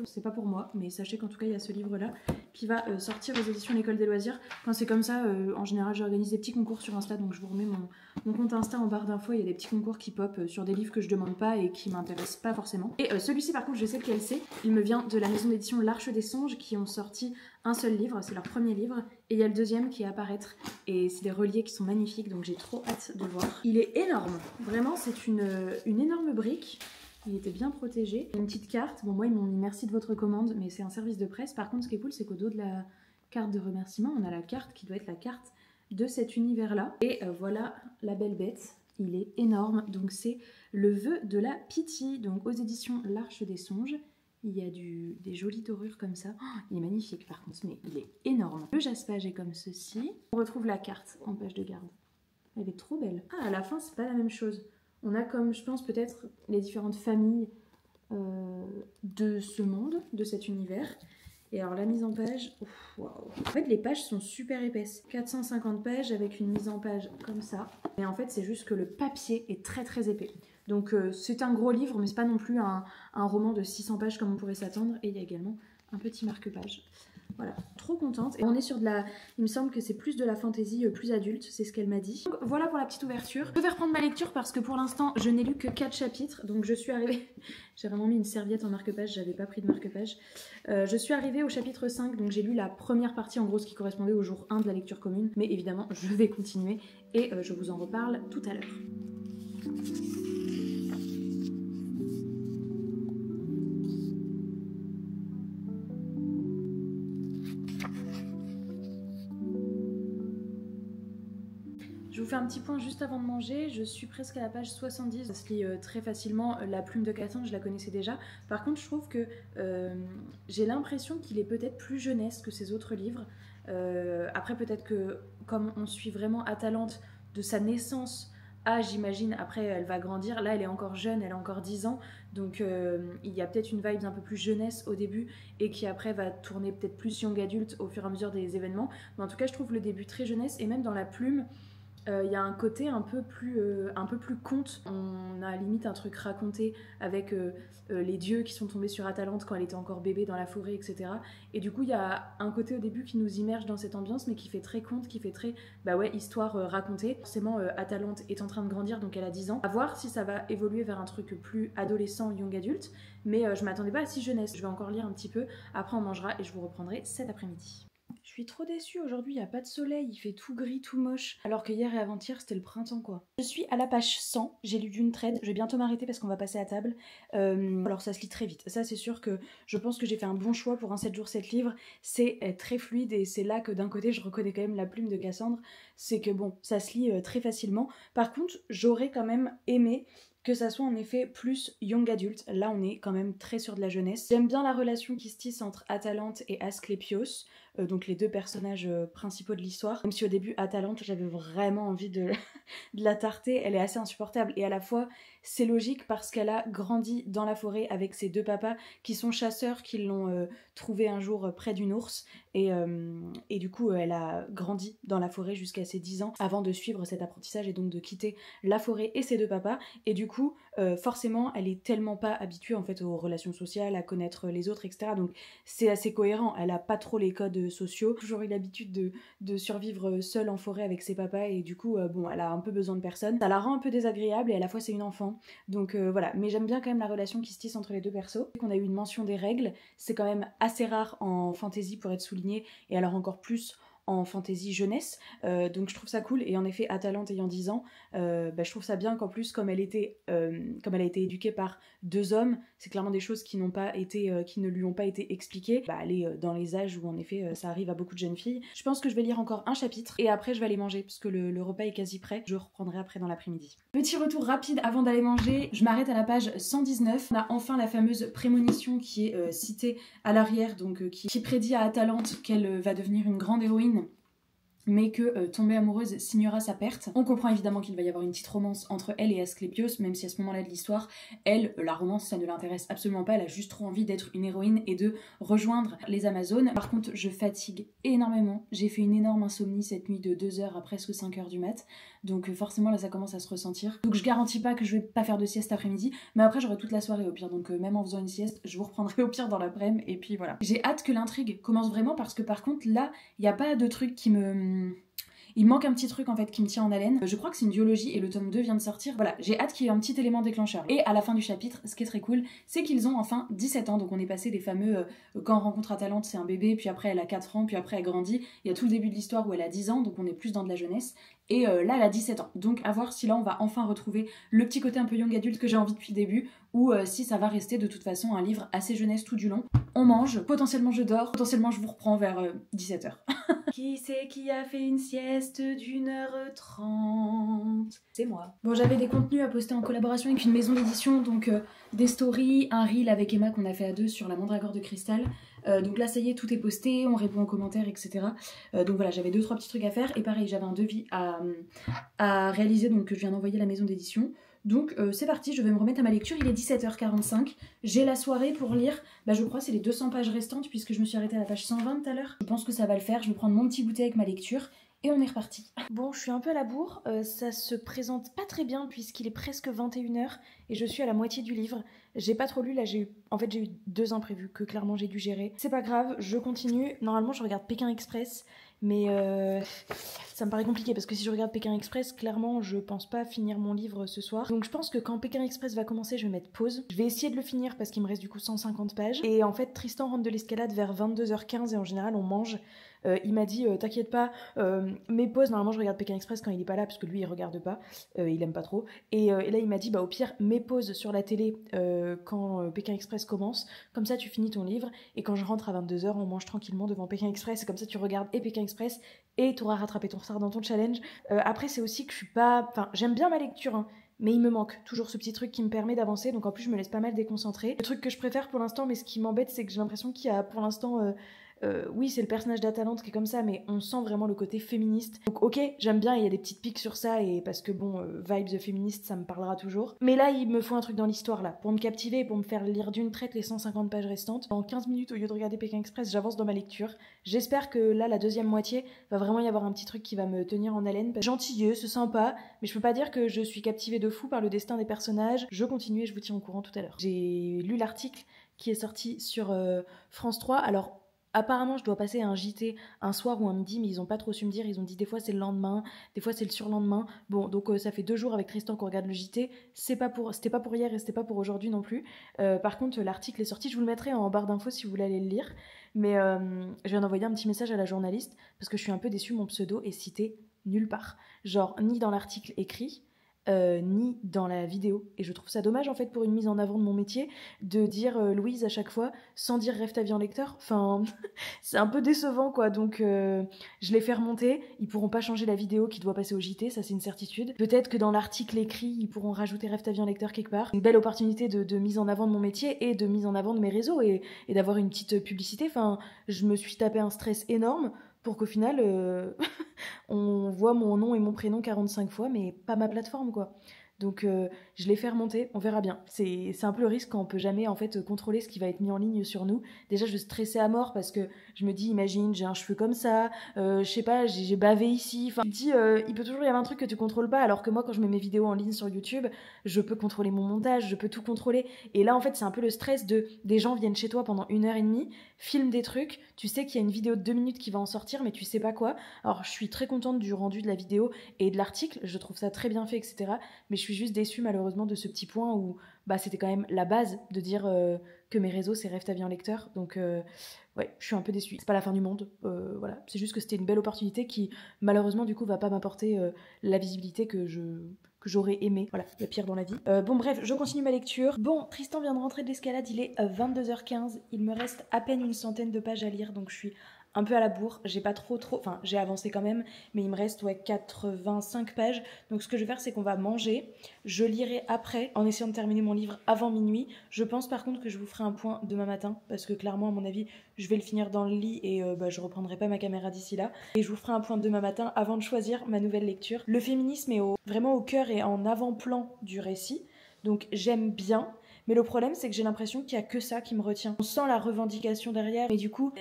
c'est pas pour moi, mais sachez qu'en tout cas il y a ce livre là qui va sortir aux éditions L'École des loisirs. Quand c'est comme ça, en général j'organise des petits concours sur Insta, donc je vous remets mon compte Insta en barre d'infos. Il y a des petits concours qui pop sur des livres que je demande pas et qui m'intéressent pas forcément. Et celui-ci par contre je sais lequel c'est. Il me vient de la maison d'édition L'Arche des Songes qui ont sorti un seul livre, c'est leur premier livre. Et il y a le deuxième qui est à apparaître et c'est des reliés qui sont magnifiques, donc j'ai trop hâte de le voir. Il est énorme, vraiment c'est une énorme brique. Il était bien protégé. Une petite carte. Bon, moi, ils m'ont mis merci de votre commande, mais c'est un service de presse. Par contre, ce qui est cool, c'est qu'au dos de la carte de remerciement, on a la carte qui doit être la carte de cet univers-là. Et voilà la belle bête. Il est énorme. Donc, c'est le vœu de la pitié. Donc, aux éditions L'Arche des Songes. Il y a des jolies dorures comme ça. Oh, il est magnifique, par contre, mais il est énorme. Le jaspage est comme ceci. On retrouve la carte en page de garde. Elle est trop belle. Ah, à la fin, c'est pas la même chose. On a comme, je pense, peut-être les différentes familles de ce monde, de cet univers. Et alors la mise en page, waouh. En fait les pages sont super épaisses. 450 pages avec une mise en page comme ça. Et en fait c'est juste que le papier est très très épais. Donc c'est un gros livre, mais c'est pas non plus un roman de 600 pages comme on pourrait s'attendre. Et il y a également un petit marque-page. Voilà, trop contente. Et on est sur de la... Il me semble que c'est plus de la fantaisie plus adulte, c'est ce qu'elle m'a dit. Donc, voilà pour la petite ouverture. Je vais reprendre ma lecture parce que pour l'instant, je n'ai lu que 4 chapitres. Donc je suis arrivée... J'ai vraiment mis une serviette en marque-page, j'avais pas pris de marque-page. Je suis arrivée au chapitre 5, donc j'ai lu la première partie en gros, ce qui correspondait au jour 1 de la lecture commune. Mais évidemment, je vais continuer et je vous en reparle tout à l'heure. Je vous fais un petit point juste avant de manger, je suis presque à la page 70, ça se lit très facilement. La plume de Cassandre, je la connaissais déjà. Par contre, je trouve que j'ai l'impression qu'il est peut-être plus jeunesse que ses autres livres. Après, peut-être que comme on suit vraiment Atalante de sa naissance à, j'imagine, après elle va grandir, là elle est encore jeune, elle a encore 10 ans, donc il y a peut-être une vibe un peu plus jeunesse au début et qui après va tourner peut-être plus young adulte au fur et à mesure des événements. Mais en tout cas, je trouve le début très jeunesse et même dans la plume, Il y a un côté un peu plus conte. On a limite un truc raconté avec les dieux qui sont tombés sur Atalante quand elle était encore bébé dans la forêt, etc. Et du coup, il y a un côté au début qui nous immerge dans cette ambiance, mais qui fait très conte, qui fait très histoire racontée. Forcément, Atalante est en train de grandir, donc elle a 10 ans. À voir si ça va évoluer vers un truc plus adolescent, young adulte, mais je m'attendais pas à si jeunesse. Je vais encore lire un petit peu, après on mangera et je vous reprendrai cet après-midi. Je suis trop déçue, aujourd'hui il n'y a pas de soleil, il fait tout gris, tout moche, alors que hier et avant-hier c'était le printemps quoi. Je suis à la page 100, j'ai lu d'une traite, je vais bientôt m'arrêter parce qu'on va passer à table. Alors ça se lit très vite, ça c'est sûr que je pense que j'ai fait un bon choix pour un 7 jours 7 livres, c'est très fluide et c'est là que d'un côté je reconnais quand même la plume de Cassandre, c'est que bon, ça se lit très facilement. Par contre, j'aurais quand même aimé que ça soit en effet plus young adulte. Là, on est quand même très sur de la jeunesse. J'aime bien la relation qui se tisse entre Atalante et Asclépios, donc les deux personnages principaux de l'histoire. Même si au début, Atalante, j'avais vraiment envie de la tarter, elle est assez insupportable. Et à la fois, c'est logique parce qu'elle a grandi dans la forêt avec ses deux papas qui sont chasseurs, qui l'ont trouvé un jour près d'une ours. Et du coup, elle a grandi dans la forêt jusqu'à ses 10 ans avant de suivre cet apprentissage et donc de quitter la forêt et ses deux papas. Et du coup, forcément, elle est tellement pas habituée en fait aux relations sociales, à connaître les autres, etc. Donc c'est assez cohérent. Elle a pas trop les codes sociaux. Toujours eu l'habitude de survivre seule en forêt avec ses papas et du coup, elle a un peu besoin de personne. Ça la rend un peu désagréable et à la fois c'est une enfant. Donc voilà. Mais j'aime bien quand même la relation qui se tisse entre les deux persos. On a eu une mention des règles. C'est quand même assez rare en fantasy pour être souligné et alors encore plus en fantasy jeunesse, donc je trouve ça cool. Et en effet, Atalante ayant 10 ans, je trouve ça bien qu'en plus, comme elle a été éduquée par deux hommes, c'est clairement des choses qui ne lui ont pas été expliquées. Elle est dans les âges où en effet ça arrive à beaucoup de jeunes filles. Je pense que je vais lire encore un chapitre et après je vais aller manger parce que le repas est quasi prêt. Je reprendrai après dans l'après-midi. Petit retour rapide avant d'aller manger, je m'arrête à la page 119. On a enfin la fameuse prémonition qui est citée à l'arrière, donc qui prédit à Atalante qu'elle va devenir une grande héroïne, mais que tomber amoureuse signera sa perte. On comprend évidemment qu'il va y avoir une petite romance entre elle et Asclépios, même si à ce moment-là de l'histoire, elle, la romance, ça ne l'intéresse absolument pas, elle a juste trop envie d'être une héroïne et de rejoindre les Amazones. Par contre, je fatigue énormément, j'ai fait une énorme insomnie cette nuit de 2h à presque 5h du mat', donc forcément là ça commence à se ressentir. Donc je garantis pas que je vais pas faire de sieste après-midi, mais après j'aurai toute la soirée au pire, donc même en faisant une sieste, je vous reprendrai au pire dans l'après-midi, et puis voilà. J'ai hâte que l'intrigue commence vraiment parce que par contre là, il n'y a pas de truc qui me... Il manque un petit truc en fait qui me tient en haleine. Je crois que c'est une duologie et le tome 2 vient de sortir. Voilà, j'ai hâte qu'il y ait un petit élément déclencheur. Et à la fin du chapitre, ce qui est très cool, c'est qu'ils ont enfin 17 ans. Donc on est passé des fameux quand on rencontre Atalante, c'est un bébé, puis après elle a 4 ans, puis après elle grandit. Il y a tout le début de l'histoire où elle a 10 ans, donc on est plus dans de la jeunesse. Et là elle a 17 ans. Donc à voir si là on va enfin retrouver le petit côté un peu young adulte que j'ai envie depuis le début, ou si ça va rester de toute façon un livre assez jeunesse tout du long. On mange, potentiellement je dors, potentiellement je vous reprends vers 17h. Qui c'est qui a fait une sieste d'1h30? C'est moi. Bon, j'avais des contenus à poster en collaboration avec une maison d'édition, donc des stories, un reel avec Emma qu'on a fait à deux sur la mandragore de cristal. Donc là ça y est, tout est posté, on répond aux commentaires, etc. Donc voilà, j'avais 2-3 petits trucs à faire. Et pareil, j'avais un devis à réaliser, donc que je viens d'envoyer à la maison d'édition. Donc c'est parti, je vais me remettre à ma lecture, il est 17h45, j'ai la soirée pour lire, je crois c'est les 200 pages restantes puisque je me suis arrêtée à la page 120 tout à l'heure. Je pense que ça va le faire, je vais prendre mon petit goûter avec ma lecture et on est reparti. Bon, je suis un peu à la bourre, ça se présente pas très bien puisqu'il est presque 21h et je suis à la moitié du livre. J'ai pas trop lu, là j'ai eu 2 imprévus que clairement j'ai dû gérer. C'est pas grave, je continue, normalement je regarde Pékin Express. Mais ça me paraît compliqué parce que si je regarde Pékin Express, clairement je pense pas finir mon livre ce soir. Donc je pense que quand Pékin Express va commencer, je vais mettre pause. Je vais essayer de le finir parce qu'il me reste du coup 150 pages. Et en fait, Tristan rentre de l'escalade vers 22h15 et en général on mange. Il m'a dit t'inquiète pas, mes pauses, normalement je regarde Pékin Express quand il est pas là parce que lui il regarde pas, il aime pas trop. Et là il m'a dit au pire mes pauses sur la télé quand Pékin Express commence, comme ça tu finis ton livre et quand je rentre à 22h on mange tranquillement devant Pékin Express et comme ça tu regardes et Pékin Express et t'auras rattrapé ton retard dans ton challenge. Après c'est aussi que je suis pas... Enfin j'aime bien ma lecture hein, mais il me manque toujours ce petit truc qui me permet d'avancer, donc en plus je me laisse pas mal déconcentrer. Le truc que je préfère pour l'instant, mais ce qui m'embête c'est que j'ai l'impression qu'il y a pour l'instant oui, c'est le personnage d'Atalante qui est comme ça, mais on sent vraiment le côté féministe. Donc ok, j'aime bien, il y a des petites piques sur ça, et parce que bon, vibes féministes, ça me parlera toujours. Mais là, il me faut un truc dans l'histoire, là, pour me captiver et pour me faire lire d'une traite les 150 pages restantes. En 15 minutes, au lieu de regarder Pékin Express, j'avance dans ma lecture. J'espère que là, la deuxième moitié, va vraiment y avoir un petit truc qui va me tenir en haleine. Gentilleux, c'est sympa, mais je peux pas dire que je suis captivée de fou par le destin des personnages. Je continue et je vous tiens au courant tout à l'heure. J'ai lu l'article qui est sorti sur France 3. Alors, apparemment, je dois passer à un JT un soir ou un midi, mais ils ont pas trop su me dire. Ils ont dit des fois c'est le lendemain, des fois c'est le surlendemain. Bon, donc ça fait 2 jours avec Tristan qu'on regarde le JT. C'était pas pour hier et c'était pas pour aujourd'hui non plus. Par contre, l'article est sorti. Je vous le mettrai en barre d'infos si vous voulez aller le lire. Mais je viens d'envoyer un petit message à la journaliste parce que je suis un peu déçue. Mon pseudo est cité nulle part. Genre, ni dans l'article écrit, ni dans la vidéo. Et je trouve ça dommage en fait pour une mise en avant de mon métier de dire Louise à chaque fois sans dire rêve ta vie en lecteur. Enfin, c'est un peu décevant quoi. Donc je l'ai fait remonter. Ils pourront pas changer la vidéo qui doit passer au JT, ça c'est une certitude. Peut-être que dans l'article écrit, ils pourront rajouter rêve ta vie en lecteur quelque part. Une belle opportunité de mise en avant de mon métier et de mise en avant de mes réseaux et d'avoir une petite publicité. Enfin, je me suis tapé un stress énorme pour qu'au final, on voit mon nom et mon prénom 45 fois, mais pas ma plateforme, quoi. Donc je l'ai fait remonter, on verra bien. C'est un peu le risque quand on peut jamais en fait contrôler ce qui va être mis en ligne sur nous. Déjà je stressais à mort parce que je me dis imagine j'ai un cheveu comme ça, je sais pas j'ai bavé ici. Enfin tu te dis il peut toujours y avoir un truc que tu contrôles pas alors que moi quand je mets mes vidéos en ligne sur YouTube, je peux contrôler mon montage, je peux tout contrôler. Et là en fait c'est un peu le stress de des gens viennent chez toi pendant 1h30, filment des trucs, tu sais qu'il y a une vidéo de 2 minutes qui va en sortir mais tu sais pas quoi. Alors je suis très contente du rendu de la vidéo et de l'article, je trouve ça très bien fait etc. Mais je suis juste déçue malheureusement de ce petit point où bah, c'était quand même la base de dire que mes réseaux c'est rêve ta vie en lecteur. Donc ouais, je suis un peu déçue. C'est pas la fin du monde, voilà. C'est juste que c'était une belle opportunité qui malheureusement du coup va pas m'apporter la visibilité que j'aurais aimé. Voilà, le pire dans la vie. Bon bref, je continue ma lecture. Bon, Tristan vient de rentrer de l'escalade, il est 22h15. Il me reste à peine une centaine de pages à lire, donc je suis un peu à la bourre. J'ai pas trop... Enfin, j'ai avancé quand même, mais il me reste 85 pages. Donc ce que je vais faire, c'est qu'on va manger. Je lirai après, en essayant de terminer mon livre avant minuit. Je pense par contre que je vous ferai un point demain matin, parce que clairement, à mon avis, je vais le finir dans le lit et je reprendrai pas ma caméra d'ici là. Et je vous ferai un point demain matin avant de choisir ma nouvelle lecture. Le féminisme est vraiment au cœur et en avant-plan du récit. Donc j'aime bien. Mais le problème, c'est que j'ai l'impression qu'il y a que ça qui me retient. On sent la revendication derrière, mais du coup,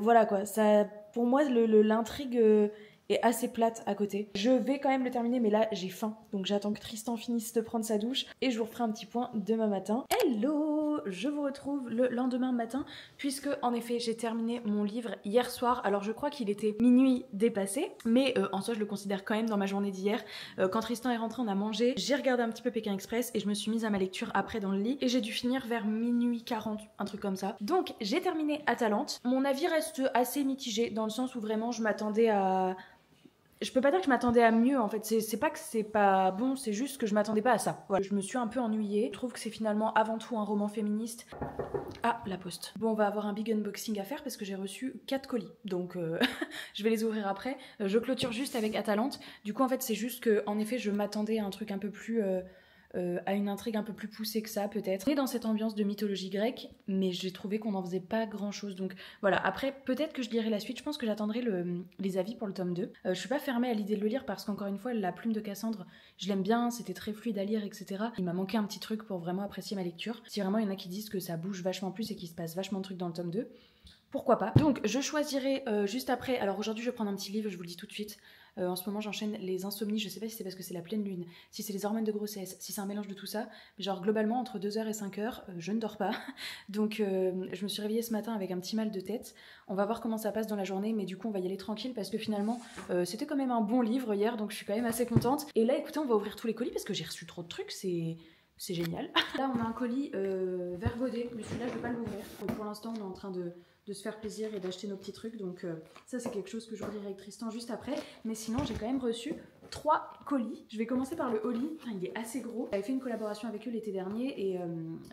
voilà quoi. Ça, pour moi, l'intrigue est assez plate à côté. Je vais quand même le terminer, mais là, j'ai faim. Donc j'attends que Tristan finisse de prendre sa douche et je vous referai un petit point demain matin. Hello! Je vous retrouve le lendemain matin, puisque en effet, j'ai terminé mon livre hier soir. Alors je crois qu'il était minuit dépassé, mais en soi, je le considère quand même dans ma journée d'hier. Quand Tristan est rentré, on a mangé. J'ai regardé un petit peu Pékin Express et je me suis mise à ma lecture après dans le lit. Et j'ai dû finir vers minuit 40, un truc comme ça. Donc j'ai terminé Atalante. Mon avis reste assez mitigé, dans le sens où vraiment je m'attendais à... Je peux pas dire que je m'attendais à mieux en fait, c'est pas que c'est pas bon, c'est juste que je m'attendais pas à ça. Voilà. Je me suis un peu ennuyée. Je trouve que c'est finalement avant tout un roman féministe. Ah, la poste. Bon, on va avoir un big unboxing à faire parce que j'ai reçu 4 colis. Donc je vais les ouvrir après. Je clôture juste avec Atalante. Du coup en fait c'est juste que en effet je m'attendais à un truc un peu plus... à une intrigue un peu plus poussée que ça peut-être. On est dans cette ambiance de mythologie grecque, mais j'ai trouvé qu'on n'en faisait pas grand-chose. Donc voilà, après peut-être que je lirai la suite, je pense que j'attendrai les avis pour le tome 2. Je suis pas fermée à l'idée de le lire parce qu'encore une fois, la plume de Cassandre, je l'aime bien, c'était très fluide à lire, etc. Il m'a manqué un petit truc pour vraiment apprécier ma lecture. Si vraiment il y en a qui disent que ça bouge vachement plus et qu'il se passe vachement de trucs dans le tome 2, pourquoi pas. Donc je choisirai juste après, alors aujourd'hui je vais prendre un petit livre, je vous le dis tout de suite. En ce moment j'enchaîne les insomnies, je sais pas si c'est parce que c'est la pleine lune, si c'est les hormones de grossesse, si c'est un mélange de tout ça, mais genre globalement entre 2h et 5h, je ne dors pas. Donc je me suis réveillée ce matin avec un petit mal de tête. On va voir comment ça passe dans la journée, mais du coup on va y aller tranquille parce que finalement c'était quand même un bon livre hier, donc je suis quand même assez contente. Et là écoutez, on va ouvrir tous les colis parce que j'ai reçu trop de trucs, c'est génial. Là on a un colis vert godé, mais celui-là je vais pas l'ouvrir. Donc pour l'instant on est en train de se faire plaisir et d'acheter nos petits trucs, donc ça c'est quelque chose que je relirai avec Tristan juste après. Mais sinon j'ai quand même reçu 3 colis. Je vais commencer par le Oli, il est assez gros. J'avais fait une collaboration avec eux l'été dernier et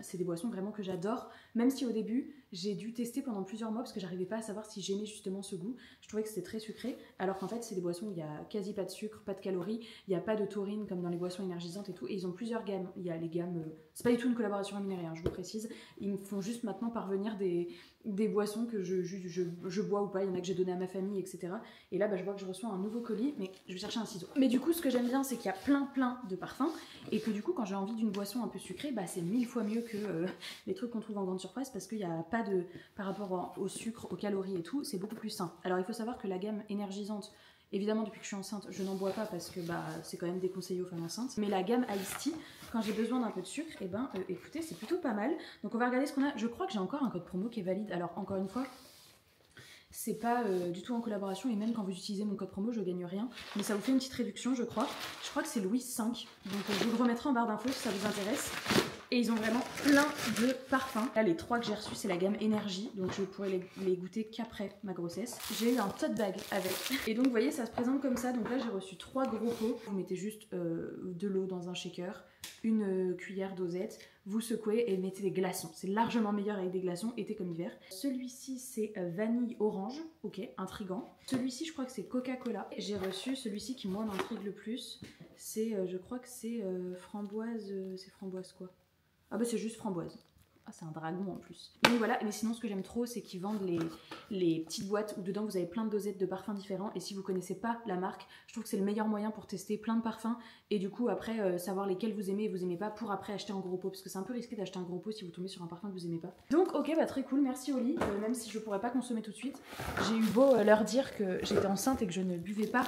c'est des boissons vraiment que j'adore, même si au début J'ai dû tester pendant plusieurs mois parce que j'arrivais pas à savoir si j'aimais justement ce goût. Je trouvais que c'était très sucré, alors qu'en fait c'est des boissons où il y a quasi pas de sucre, pas de calories, il n'y a pas de taurine comme dans les boissons énergisantes et tout. Et ils ont plusieurs gammes. Il y a les gammes, c'est pas du tout une collaboration rémunérée, hein, je vous précise. Ils me font juste maintenant parvenir des boissons que je bois ou pas. Il y en a que j'ai donné à ma famille, etc. Et là, je vois que je reçois un nouveau colis, mais je vais chercher un ciseau. Mais du coup, ce que j'aime bien, c'est qu'il y a plein de parfums et que du coup, quand j'ai envie d'une boisson un peu sucrée, c'est 1000 fois mieux que les trucs qu'on trouve en grande surface parce qu'il n'y a pas de, par rapport au sucre, aux calories et tout, c'est beaucoup plus sain. Alors, il faut savoir que la gamme énergisante, évidemment, depuis que je suis enceinte, je n'en bois pas parce que c'est quand même déconseillé aux femmes enceintes. Mais la gamme Iced Tea, quand j'ai besoin d'un peu de sucre, écoutez, c'est plutôt pas mal. Donc on va regarder ce qu'on a. Je crois que j'ai encore un code promo qui est valide. Alors encore une fois, c'est pas du tout en collaboration et même quand vous utilisez mon code promo, je gagne rien. Mais ça vous fait une petite réduction, je crois. Je crois que c'est Louis 5. Donc je vous le remettrai en barre d'infos si ça vous intéresse. Et ils ont vraiment plein de parfums. Là, les 3 que j'ai reçus, c'est la gamme énergie. Donc, je pourrais les goûter qu'après ma grossesse. J'ai eu un tote bag avec. Et donc, vous voyez, ça se présente comme ça. Donc là, j'ai reçu 3 gros pots. Vous mettez juste de l'eau dans un shaker, une cuillère dosette. Vous secouez et mettez des glaçons. C'est largement meilleur avec des glaçons, été comme hiver. Celui-ci, c'est vanille orange. Ok, intriguant. Celui-ci, je crois que c'est Coca-Cola. J'ai reçu celui-ci qui, moi, m'intrigue le plus. C'est, je crois que c'est framboise. C'est framboise quoi? Ah c'est juste framboise. Ah, c'est un dragon en plus. Donc voilà, mais sinon ce que j'aime trop c'est qu'ils vendent les petites boîtes où dedans vous avez plein de dosettes de parfums différents et si vous connaissez pas la marque, je trouve que c'est le meilleur moyen pour tester plein de parfums et du coup après savoir lesquels vous aimez et vous aimez pas pour après acheter en gros pot parce que c'est un peu risqué d'acheter un gros pot si vous tombez sur un parfum que vous aimez pas. Donc ok, très cool, merci Oli, même si je pourrais pas consommer tout de suite. J'ai eu beau leur dire que j'étais enceinte et que je ne buvais pas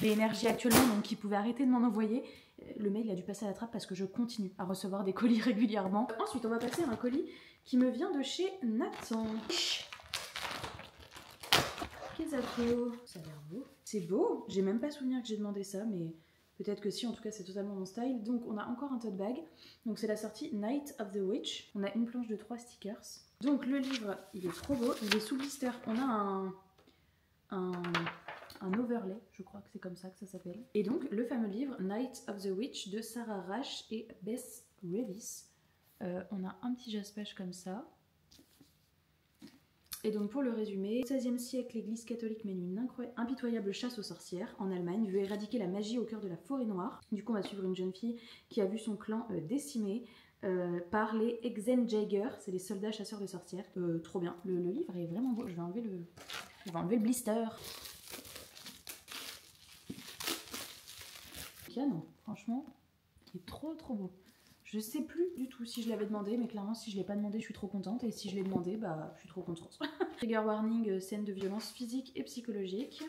l'énergie actuellement donc ils pouvaient arrêter de m'en envoyer. Le mail a dû passer à la trappe parce que je continue à recevoir des colis régulièrement. Ensuite, on va passer à un colis qui me vient de chez Nathan. Qu'est-ce que ça a l'air beau. C'est beau. J'ai même pas souvenir que j'ai demandé ça, mais peut-être que si. En tout cas, c'est totalement mon style. Donc, on a encore un tote bag. Donc, c'est la sortie Night of the Witch. On a une planche de 3 stickers. Donc, le livre, il est trop beau. Il est sous blister. On a un overlay, je crois que c'est comme ça que ça s'appelle. Et donc le fameux livre Night of the Witch de Sarah Rash et Bess Revis. On a un petit jaspage comme ça. Et donc pour le résumé, au XVIe siècle, l'église catholique mène une impitoyable chasse aux sorcières en Allemagne, veut éradiquer la magie au cœur de la forêt noire. Du coup on va suivre une jeune fille qui a vu son clan décimé par les Exenjäger, c'est les soldats chasseurs de sorcières. Trop bien, le livre est vraiment beau, je vais enlever le blister. Canon, franchement, il est trop beau. Je sais plus du tout si je l'avais demandé, mais clairement si je l'ai pas demandé, je suis trop contente, et si je l'ai demandé, je suis trop contente. Trigger warning, scène de violence physique et psychologique.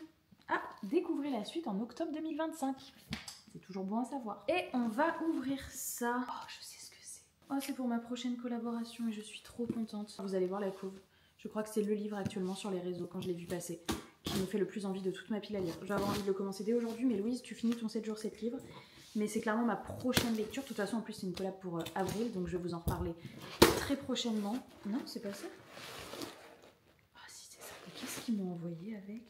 Ah, découvrez la suite en octobre 2025. C'est toujours bon à savoir. Et on va ouvrir ça. Oh, je sais ce que c'est. Oh, c'est pour ma prochaine collaboration et je suis trop contente. Vous allez voir la couve. Je crois que c'est le livre actuellement sur les réseaux quand je l'ai vu passer, qui me fait le plus envie de toute ma pile à lire. Je vais avoir envie de le commencer dès aujourd'hui, mais Louise, tu finis ton 7 jours 7 livres. Mais c'est clairement ma prochaine lecture. De toute façon, en plus, c'est une collab pour avril, donc je vais vous en reparler très prochainement. Non, c'est pas ça. Ah, si, c'est ça. Et qu'est-ce qu'ils m'ont envoyé avec?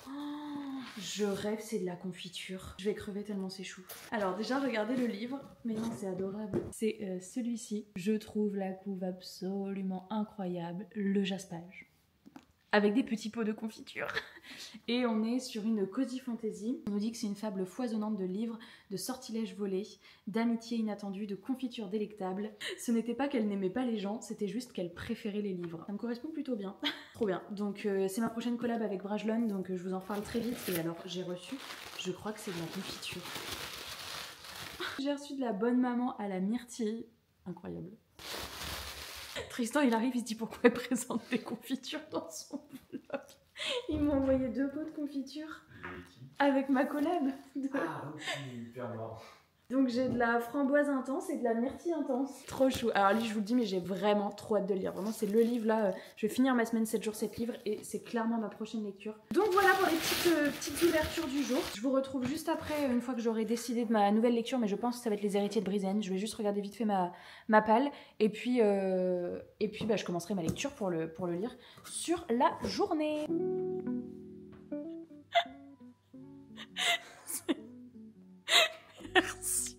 Oh, je rêve, c'est de la confiture. Je vais crever tellement c'est chou. Alors déjà, regardez le livre. Mais non, c'est adorable. C'est celui-ci. Je trouve la couve absolument incroyable. Le jaspage. Avec des petits pots de confiture. Et on est sur une cozy fantasy. On nous dit que c'est une fable foisonnante de livres, de sortilèges volés, d'amitié inattendue, de confitures délectables. Ce n'était pas qu'elle n'aimait pas les gens, c'était juste qu'elle préférait les livres. Ça me correspond plutôt bien. Trop bien. Donc c'est ma prochaine collab avec Brajlon, donc je vous en reparle très vite. Et alors j'ai reçu, je crois que c'est de la confiture. J'ai reçu de la bonne maman à la myrtille. Incroyable. Tristan, il arrive, il se dit pourquoi elle présente des confitures dans son vlog. Il m'a envoyé 2 pots de confiture avec ma collab. Ah, ok, hyper marrant. Donc j'ai de la framboise intense et de la myrtille intense. Trop chou. Alors lui, je vous le dis, mais j'ai vraiment trop hâte de le lire. Vraiment, c'est le livre là. Je vais finir ma semaine 7 jours 7 livres et c'est clairement ma prochaine lecture. Donc voilà pour les petites ouvertures du jour. Je vous retrouve juste après, une fois que j'aurai décidé de ma nouvelle lecture, mais je pense que ça va être Les Héritiers de Briseine. Je vais juste regarder vite fait ma palle et puis je commencerai ma lecture pour le lire sur la journée. Merci.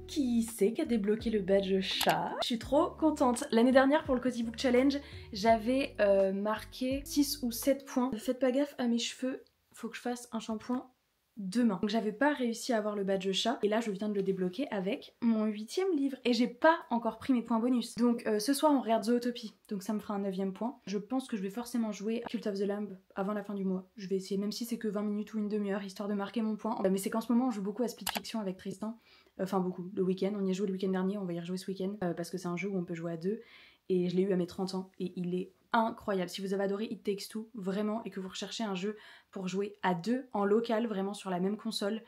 Qui c'est qui a débloqué le badge chat? Je suis trop contente. L'année dernière pour le Cozy Book Challenge, j'avais marqué 6 ou 7 points. Faites pas gaffe à mes cheveux, faut que je fasse un shampoing demain. Donc j'avais pas réussi à avoir le badge chat et là je viens de le débloquer avec mon 8e livre et j'ai pas encore pris mes points bonus. Donc ce soir on regarde Zootopie, donc ça me fera un 9e point. Je pense que je vais forcément jouer à Cult of the Lamb avant la fin du mois. Je vais essayer, même si c'est que 20 minutes ou une demi-heure, histoire de marquer mon point. Mais c'est qu'en ce moment on joue beaucoup à Split Fiction avec Tristan. Enfin beaucoup, le week-end, on y a joué le week-end dernier, on va y rejouer ce week-end parce que c'est un jeu où on peut jouer à 2 et je l'ai eu à mes 30 ans et il est incroyable. Si vous avez adoré It Takes Two, vraiment, et que vous recherchez un jeu pour jouer à 2 en local, vraiment sur la même console,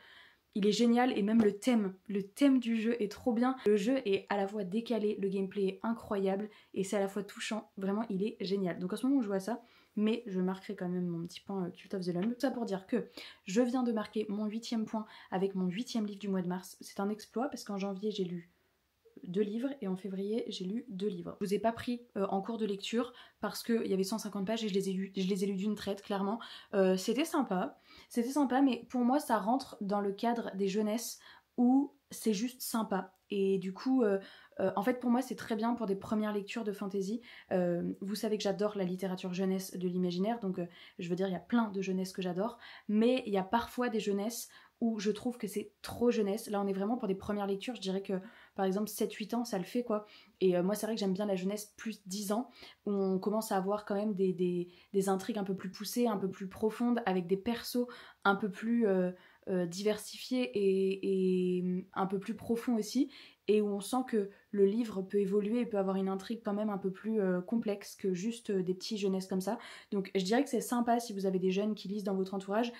il est génial et même le thème du jeu est trop bien. Le jeu est à la fois décalé, le gameplay est incroyable et c'est à la fois touchant, vraiment il est génial. Donc en ce moment on joue à ça, mais je marquerai quand même mon petit point Cult of the Lamb. Tout ça pour dire que je viens de marquer mon 8e point avec mon 8e livre du mois de mars. C'est un exploit parce qu'en janvier j'ai lu 2 livres et en février j'ai lu 2 livres. Je vous ai pas pris en cours de lecture parce qu'il y avait 150 pages et je les ai lus d'une traite clairement. C'était sympa, mais pour moi ça rentre dans le cadre des jeunesses où c'est juste sympa. Et du coup, en fait pour moi c'est très bien pour des premières lectures de fantasy. Vous savez que j'adore la littérature jeunesse de l'imaginaire, donc je veux dire il y a plein de jeunesse que j'adore, mais il y a parfois des jeunesses où je trouve que c'est trop jeunesse. Là on est vraiment pour des premières lectures, je dirais que par exemple 7-8 ans ça le fait quoi. Et moi c'est vrai que j'aime bien la jeunesse plus 10 ans, où on commence à avoir quand même des intrigues un peu plus poussées, un peu plus profondes, avec des persos un peu plus diversifiés et un peu plus profonds aussi, et où on sent que le livre peut évoluer et peut avoir une intrigue quand même un peu plus complexe que juste des petits jeunesses comme ça. Donc je dirais que c'est sympa si vous avez des jeunes qui lisent dans votre entourage,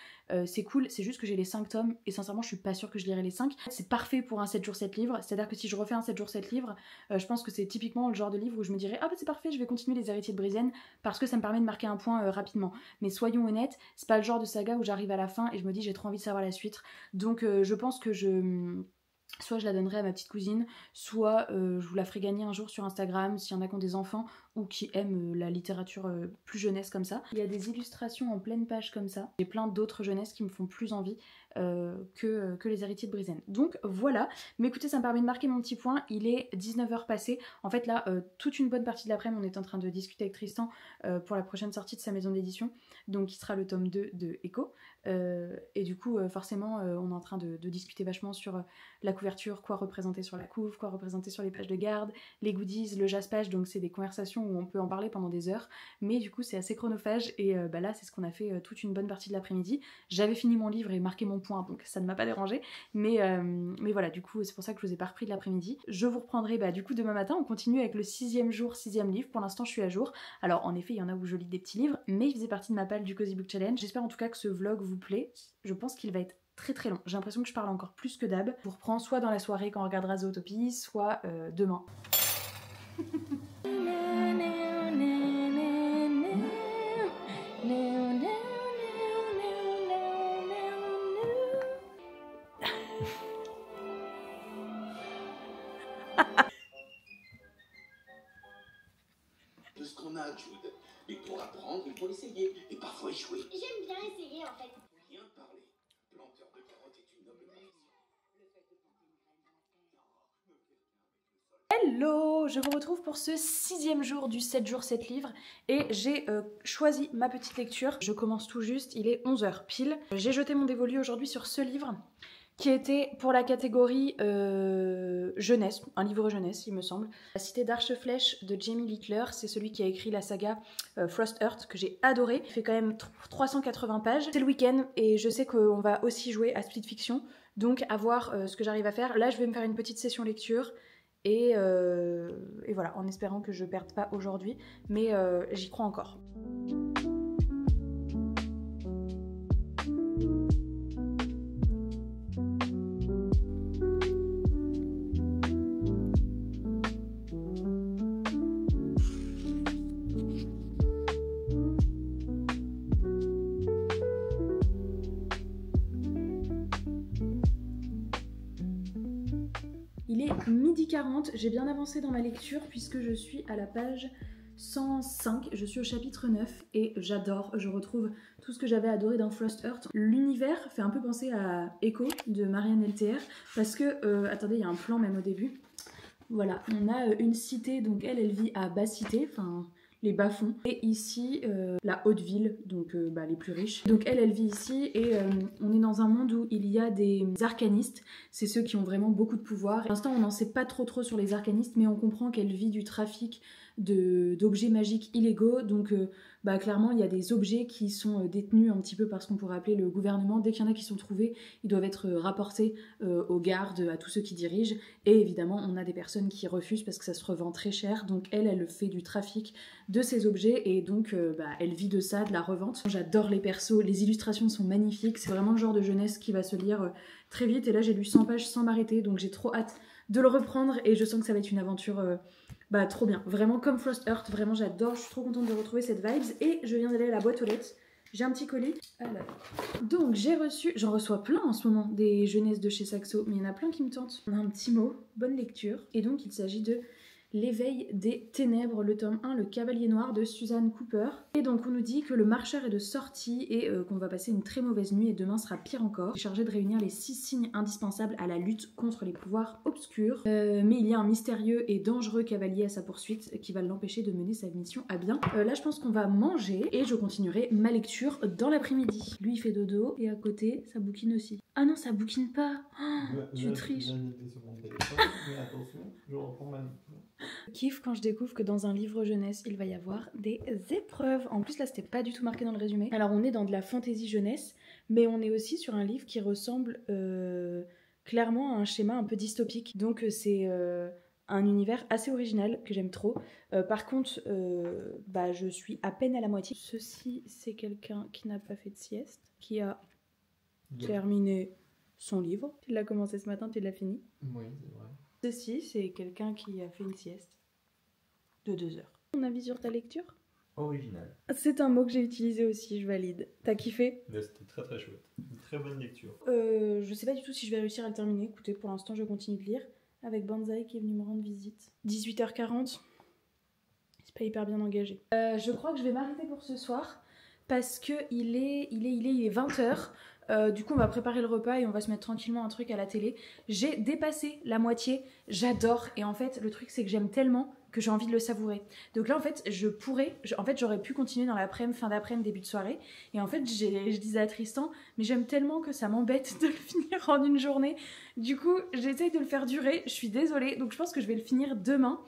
c'est cool, c'est juste que j'ai les 5 tomes et sincèrement je suis pas sûre que je lirai les 5. C'est parfait pour un 7 jours 7 livres, c'est à dire que si je refais un 7 jours 7 livres, je pense que c'est typiquement le genre de livre où je me dirais ah bah c'est parfait, je vais continuer les héritiers de Brienne parce que ça me permet de marquer un point rapidement. Mais soyons honnêtes, c'est pas le genre de saga où j'arrive à la fin et je me dis j'ai trop envie de savoir la suite. Donc je pense que soit je la donnerai à ma petite cousine, soit je vous la ferai gagner un jour sur Instagram s'il y en a qui ont des enfants ou qui aiment la littérature plus jeunesse comme ça. Il y a des illustrations en pleine page comme ça. J'ai plein d'autres jeunesses qui me font plus envie que les héritiers de Brienne. Donc voilà, mais écoutez ça me permet de marquer mon petit point, il est 19h passé. En fait là, toute une bonne partie de l'après-midi on est en train de discuter avec Tristan pour la prochaine sortie de sa maison d'édition, donc qui sera le tome 2 de Echo. Et du coup forcément on est en train de discuter vachement sur la couverture, quoi représenter sur la couve, quoi représenter sur les pages de garde, les goodies, le jaspage, donc c'est des conversations où on peut en parler pendant des heures, mais du coup c'est assez chronophage et là c'est ce qu'on a fait toute une bonne partie de l'après-midi. J'avais fini mon livre et marqué mon point donc ça ne m'a pas dérangé, mais voilà du coup c'est pour ça que je vous ai pas repris de l'après-midi. Je vous reprendrai du coup demain matin, on continue avec le 6e jour, 6e livre, pour l'instant je suis à jour. Alors en effet il y en a où je lis des petits livres, mais il faisait partie de ma palle du Cozy Book Challenge. J'espère en tout cas que ce vlog vous plaît, je pense qu'il va être très très long. J'ai l'impression que je parle encore plus que d'hab. Je vous reprends soit dans la soirée quand on regardera Zootopie, soit demain. De ce qu'on a, Jude. Et pour apprendre, il faut essayer. Et parfois échouer. J'aime bien essayer en fait. Rien parler. Planteur de carottes est une noble profession. Hello, je vous retrouve pour ce 6e jour du 7 jours 7 livres et j'ai choisi ma petite lecture. Je commence tout juste, il est 11h pile. J'ai jeté mon dévolu aujourd'hui sur ce livre qui était pour la catégorie jeunesse, un livre jeunesse il me semble. La Cité d'Archeflèche de Jamie Littler, c'est celui qui a écrit la saga Frost Heart que j'ai adoré. Il fait quand même 380 pages. C'est le week-end et je sais qu'on va aussi jouer à Split Fiction, donc à voir ce que j'arrive à faire. Là je vais me faire une petite session lecture. Et voilà, en espérant que je perde pas aujourd'hui, mais j'y crois encore. Il est 12h40, j'ai bien avancé dans ma lecture puisque je suis à la page 105, je suis au chapitre 9 et j'adore, je retrouve tout ce que j'avais adoré dans Frost Heart. L'univers fait un peu penser à Echo de Marianne LTR parce que, attendez, il y a un plan même au début. Voilà, on a une cité, donc elle vit à Basse-Cité, enfin les bas-fonds. Et ici, la haute ville, donc les plus riches. Donc elle vit ici et on est dans un monde où il y a des arcanistes. C'est ceux qui ont vraiment beaucoup de pouvoir. Pour l'instant, on n'en sait pas trop sur les arcanistes, mais on comprend qu'elle vit du trafic d'objets magiques illégaux. Donc clairement, il y a des objets qui sont détenus un petit peu par ce qu'on pourrait appeler le gouvernement. Dès qu'il y en a qui sont trouvés, ils doivent être rapportés aux gardes, à tous ceux qui dirigent. Et évidemment, on a des personnes qui refusent parce que ça se revend très cher. Donc elle fait du trafic de ces objets et donc elle vit de ça, de la revente. J'adore les persos, les illustrations sont magnifiques. C'est vraiment le genre de jeunesse qui va se lire très vite. Et là, j'ai lu 100 pages sans m'arrêter, donc j'ai trop hâte de le reprendre et je sens que ça va être une aventure trop bien. Vraiment comme Frost Heart, vraiment j'adore. Je suis trop contente de retrouver cette vibes et je viens d'aller à la boîte aux lettres. J'ai un petit colis. Alors. Donc j'ai reçu, j'en reçois plein en ce moment, des jeunesses de chez Saxo, mais il y en a plein qui me tentent. On a un petit mot, bonne lecture. Et donc il s'agit de L'éveil des ténèbres, le tome 1, Le Cavalier Noir de Suzanne Cooper. Et donc on nous dit que le marcheur est de sortie et qu'on va passer une très mauvaise nuit et demain sera pire encore. Il est chargé de réunir les 6 signes indispensables à la lutte contre les pouvoirs obscurs. Mais il y a un mystérieux et dangereux cavalier à sa poursuite qui va l'empêcher de mener sa mission à bien. Là je pense qu'on va manger et je continuerai ma lecture dans l'après-midi. Lui il fait dodo et à côté ça bouquine aussi. Ah non ça bouquine pas, tu triches. Mais attention, je reprends ma... Je kiffe quand je découvre que dans un livre jeunesse, il va y avoir des épreuves. En plus, là, c'était pas du tout marqué dans le résumé. Alors, on est dans de la fantaisie jeunesse, mais on est aussi sur un livre qui ressemble clairement à un schéma un peu dystopique. Donc, c'est un univers assez original que j'aime trop. Par contre, je suis à peine à la moitié. Ceci, c'est quelqu'un qui n'a pas fait de sieste, qui a terminé son livre. Tu l'as commencé ce matin, tu l'as fini. Oui, c'est vrai. Ceci, c'est quelqu'un qui a fait une sieste de 2 heures. Ton avis sur ta lecture ? Original. C'est un mot que j'ai utilisé aussi, je valide. T'as kiffé ? C'était très très chouette. Une très bonne lecture. Je sais pas du tout si je vais réussir à le terminer. Écoutez, pour l'instant, je continue de lire. Avec Banzai qui est venu me rendre visite. 18h40. C'est pas hyper bien engagé. Je crois que je vais m'arrêter pour ce soir. Parce que il est 20h. Du coup on va préparer le repas et on va se mettre tranquillement un truc à la télé. J'ai dépassé la moitié, j'adore et en fait le truc c'est que j'aime tellement que j'ai envie de le savourer. Donc là en fait j'aurais pu continuer dans l'après-midi, fin d'après-midi, début de soirée et en fait je disais à Tristan mais j'aime tellement que ça m'embête de le finir en une journée. Du coup j'essaye de le faire durer, je suis désolée donc je pense que je vais le finir demain.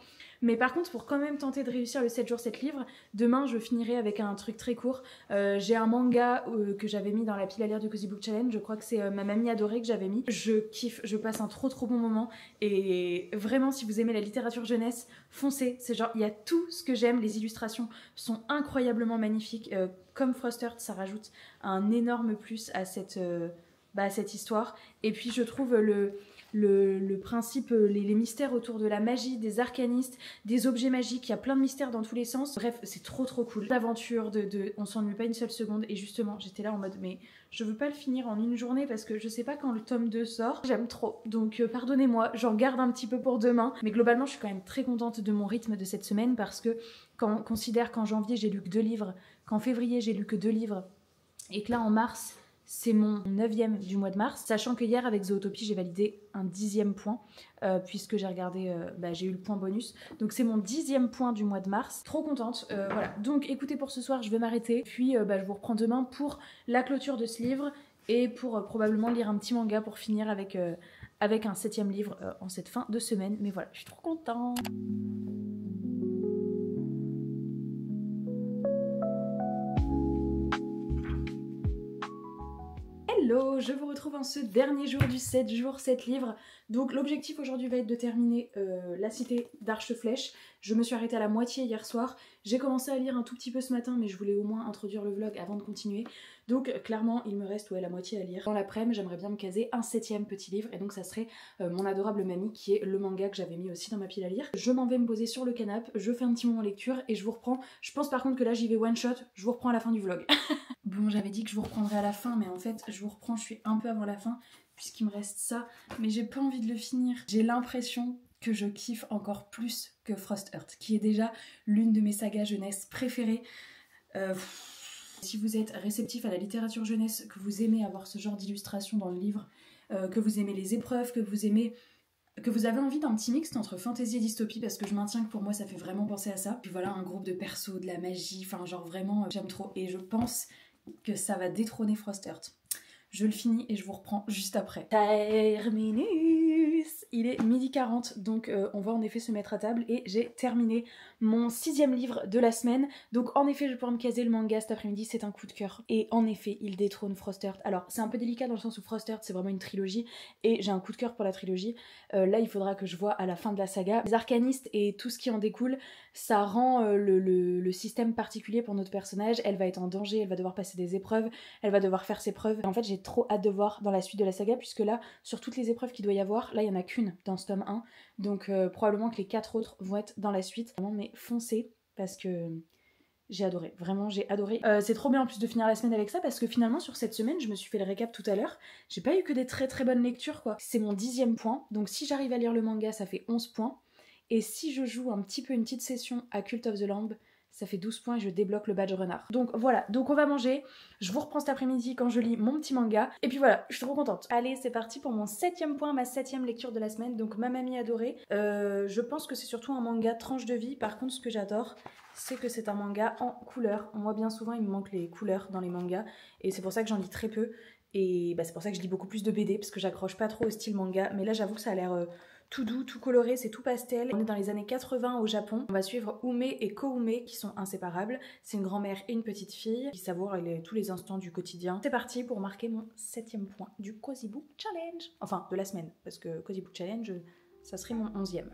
Mais par contre, pour quand même tenter de réussir le 7 jours 7 livres, demain je finirai avec un truc très court. J'ai un manga que j'avais mis dans la pile à lire du Cozy Book Challenge. Je crois que c'est Ma Mamie Adorée que j'avais mis. Je kiffe, je passe un trop bon moment. Et vraiment, si vous aimez la littérature jeunesse, foncez. C'est genre, il y a tout ce que j'aime. Les illustrations sont incroyablement magnifiques. Comme Frost Heart, ça rajoute un énorme plus à cette histoire. Et puis je trouve le principe, les mystères autour de la magie, des arcanistes, des objets magiques, il y a plein de mystères dans tous les sens. Bref, c'est trop cool. L'aventure, on s'ennuie pas une seule seconde. Et justement, j'étais là en mode, mais je veux pas le finir en une journée parce que je sais pas quand le tome 2 sort. J'aime trop. Donc pardonnez-moi, j'en garde un petit peu pour demain. Mais globalement, je suis quand même très contente de mon rythme de cette semaine parce que quand on considère qu'en janvier, j'ai lu que 2 livres, qu'en février, j'ai lu que 2 livres, et que là, en mars... C'est mon 9e du mois de mars, sachant que hier avec Zootopie j'ai validé un 10e point puisque j'ai regardé, j'ai eu le point bonus. Donc c'est mon 10e point du mois de mars. Trop contente, voilà. Donc écoutez, pour ce soir je vais m'arrêter, puis je vous reprends demain pour la clôture de ce livre et pour probablement lire un petit manga pour finir avec un 7e livre en cette fin de semaine. Mais voilà, je suis trop contente. Hello, je vous retrouve en ce dernier jour du 7 jours 7 livres. Donc l'objectif aujourd'hui va être de terminer La Cité d'Archeflèche. Je me suis arrêtée à la moitié hier soir. J'ai commencé à lire un tout petit peu ce matin, mais je voulais au moins introduire le vlog avant de continuer. Donc clairement, il me reste la moitié à lire. Dans l'après-midi, j'aimerais bien me caser un 7e petit livre, et donc ça serait Mon adorable mamie, qui est le manga que j'avais mis aussi dans ma pile à lire. Je m'en vais me poser sur le canapé, je fais un petit moment lecture, et je vous reprends. Je pense par contre que là j'y vais one shot, je vous reprends à la fin du vlog. Bon, j'avais dit que je vous reprendrais à la fin, mais en fait, je vous reprends, je suis un peu avant la fin, puisqu'il me reste ça, mais j'ai pas envie de le finir. J'ai l'impression que je kiffe encore plus que Frost Heart, qui est déjà l'une de mes sagas jeunesse préférées. Si vous êtes réceptif à la littérature jeunesse, que vous aimez avoir ce genre d'illustration dans le livre, que vous aimez les épreuves, que vous avez envie d'un petit mix entre fantasy et dystopie, parce que je maintiens que pour moi ça fait vraiment penser à ça. Puis voilà, un groupe de persos, de la magie, enfin genre vraiment j'aime trop, et je pense que ça va détrôner Frost Heart. Je le finis et je vous reprends juste après. Terminus. Il est 12h40, donc on va en effet se mettre à table et j'ai terminé mon 6e livre de la semaine. Donc en effet, je vais pouvoir me caser le manga cet après-midi, c'est un coup de cœur. Et en effet, il détrône Frost Heart. Alors c'est un peu délicat dans le sens où Frost Heart c'est vraiment une trilogie et j'ai un coup de cœur pour la trilogie. Là, il faudra que je vois à la fin de la saga. Les arcanistes et tout ce qui en découle, ça rend le système particulier pour notre personnage. Elle va être en danger, elle va devoir passer des épreuves, elle va devoir faire ses preuves. Et en fait, j'ai trop hâte de voir dans la suite de la saga, puisque là, sur toutes les épreuves qu'il doit y avoir, là, il n'y en a qu'une dans ce tome 1. Donc probablement que les 4 autres vont être dans la suite. Vraiment, mais foncez, parce que j'ai adoré. Vraiment, j'ai adoré. C'est trop bien en plus de finir la semaine avec ça, parce que finalement, sur cette semaine, je me suis fait le récap tout à l'heure. J'ai pas eu que des très très bonnes lectures, quoi. C'est mon 10e point. Donc si j'arrive à lire le manga, ça fait 11 points. Et si je joue un petit peu une petite session à Cult of the Lamb, ça fait 12 points et je débloque le badge renard. Donc voilà, donc on va manger. Je vous reprends cet après-midi quand je lis mon petit manga. Et puis voilà, je suis trop contente. Allez, c'est parti pour mon 7e point, ma 7e lecture de la semaine. Donc Ma Mamie Adorée. Je pense que c'est surtout un manga tranche de vie. Par contre, ce que j'adore, c'est que c'est un manga en couleurs. Moi, bien souvent, il me manque les couleurs dans les mangas. Et c'est pour ça que j'en lis très peu. Et c'est pour ça que je lis beaucoup plus de BD, parce que j'accroche pas trop au style manga. Mais là, j'avoue que ça a l'air tout doux, tout coloré, c'est tout pastel. On est dans les années 80 au Japon. On va suivre Ume et Koume qui sont inséparables. C'est une grand-mère et une petite fille qui savourent tous les instants du quotidien. C'est parti pour marquer mon 7e point du Cozy Book Challenge. Enfin, de la semaine, parce que Cozy Book Challenge, ça serait mon 11e.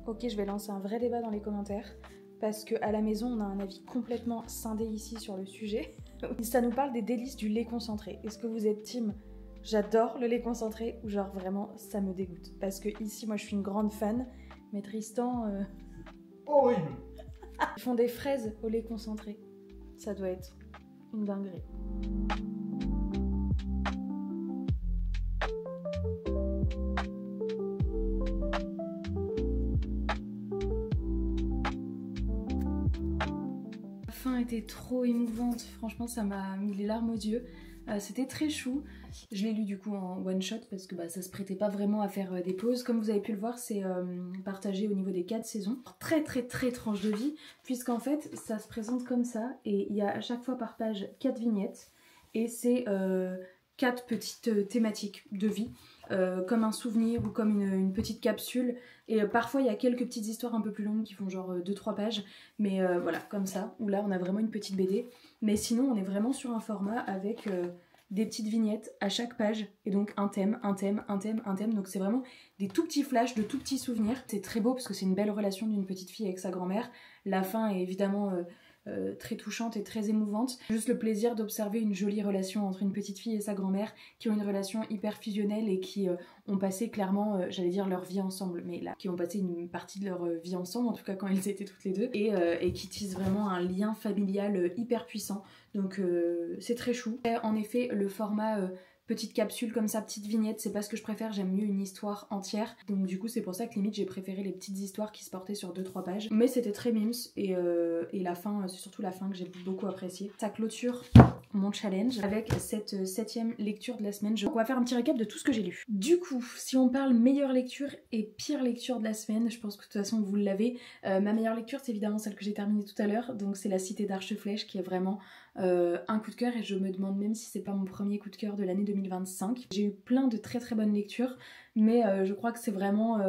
Ok, je vais lancer un vrai débat dans les commentaires, parce qu'à la maison, on a un avis complètement scindé ici sur le sujet. Ça nous parle des délices du lait concentré. Est-ce que vous êtes team j'adore le lait concentré, ou genre vraiment ça me dégoûte? Parce que ici, moi je suis une grande fan, mais Tristan... Horrible. Ils font des fraises au lait concentré. Ça doit être une dinguerie. Était trop émouvante, franchement ça m'a mis les larmes aux yeux. C'était très chou. Je l'ai lu du coup en one shot parce que ça se prêtait pas vraiment à faire des pauses. Comme vous avez pu le voir, c'est partagé au niveau des 4 saisons. Très tranche de vie, puisqu'en fait ça se présente comme ça et il y a à chaque fois par page 4 vignettes et c'est 4 petites thématiques de vie. Comme un souvenir ou comme une petite capsule, et parfois il y a quelques petites histoires un peu plus longues qui font genre 2-3 pages, mais voilà, comme ça, où là on a vraiment une petite BD, mais sinon on est vraiment sur un format avec des petites vignettes à chaque page, et donc un thème, donc c'est vraiment des tout petits flashs, de tout petits souvenirs. C'est très beau parce que c'est une belle relation d'une petite fille avec sa grand-mère. La fin est évidemment très touchante et très émouvante. Juste le plaisir d'observer une jolie relation entre une petite fille et sa grand-mère qui ont une relation hyper fusionnelle et qui ont passé clairement, j'allais dire leur vie ensemble, mais là, qui ont passé une partie de leur vie ensemble, en tout cas quand elles étaient toutes les deux, et qui tissent vraiment un lien familial hyper puissant. Donc c'est très chou. En effet, le format petite capsule comme ça, petite vignette, c'est pas ce que je préfère, j'aime mieux une histoire entière. Donc du coup c'est pour ça que limite j'ai préféré les petites histoires qui se portaient sur 2-3 pages. Mais c'était très mimes et la fin, c'est surtout la fin que j'ai beaucoup appréciée. Ça clôture mon challenge avec cette 7e lecture de la semaine. Donc on va faire un petit récap de tout ce que j'ai lu. Du coup, si on parle meilleure lecture et pire lecture de la semaine, je pense que de toute façon vous l'avez. Ma meilleure lecture c'est évidemment celle que j'ai terminée tout à l'heure, donc c'est La Cité d'Archeflèche qui est vraiment un coup de cœur, et je me demande même si c'est pas mon premier coup de cœur de l'année 2025. J'ai eu plein de très bonnes lectures, mais je crois que c'est vraiment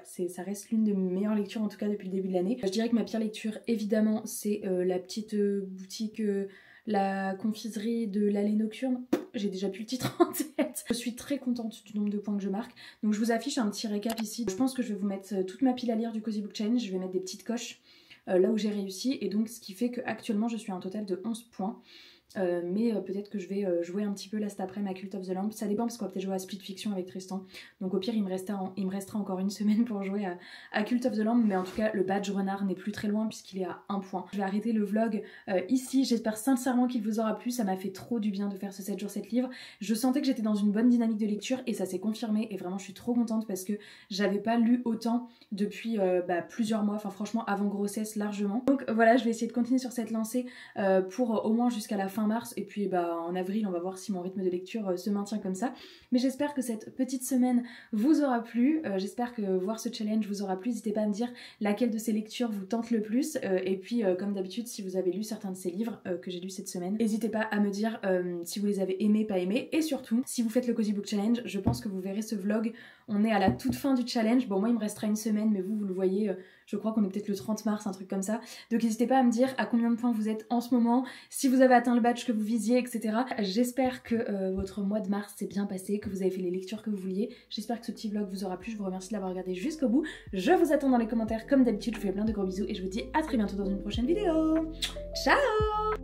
ça reste l'une de mes meilleures lectures en tout cas depuis le début de l'année. Je dirais que ma pire lecture évidemment c'est la petite boutique la confiserie de l'allée nocturne. J'ai déjà plus le titre en tête. Je suis très contente du nombre de points que je marque, donc je vous affiche un petit récap ici. Je pense que je vais vous mettre toute ma pile à lire du Cozy Book Challenge, je vais mettre des petites coches là où j'ai réussi, et donc ce qui fait qu'actuellement je suis à un total de 11 points. Mais peut-être que je vais jouer un petit peu là cet après-midi à Cult of the Lamb, ça dépend parce qu'on va peut-être jouer à Split Fiction avec Tristan, donc au pire il me restera encore une semaine pour jouer à Cult of the Lamb, mais en tout cas le badge renard n'est plus très loin puisqu'il est à 1 point. Je vais arrêter le vlog ici, j'espère sincèrement qu'il vous aura plu, ça m'a fait trop du bien de faire ce 7 jours 7 livres, je sentais que j'étais dans une bonne dynamique de lecture et ça s'est confirmé et vraiment je suis trop contente parce que j'avais pas lu autant depuis plusieurs mois, enfin franchement avant grossesse largement. Donc voilà, je vais essayer de continuer sur cette lancée pour au moins jusqu'à la fin mars, et puis en avril on va voir si mon rythme de lecture se maintient comme ça. Mais j'espère que cette petite semaine vous aura plu, j'espère que voir ce challenge vous aura plu. N'hésitez pas à me dire laquelle de ces lectures vous tente le plus, et puis comme d'habitude si vous avez lu certains de ces livres que j'ai lus cette semaine, n'hésitez pas à me dire si vous les avez aimés, pas aimés, et surtout si vous faites le Cozy Book Challenge, je pense que vous verrez ce vlog, on est à la toute fin du challenge, bon moi il me restera une semaine mais vous le voyez, je crois qu'on est peut-être le 30 mars, un truc comme ça, donc n'hésitez pas à me dire à combien de points vous êtes en ce moment, si vous avez atteint le badge que vous visiez, etc. J'espère que votre mois de mars s'est bien passé, que vous avez fait les lectures que vous vouliez, j'espère que ce petit vlog vous aura plu, je vous remercie de l'avoir regardé jusqu'au bout, je vous attends dans les commentaires comme d'habitude, je vous fais plein de gros bisous et je vous dis à très bientôt dans une prochaine vidéo. Ciao!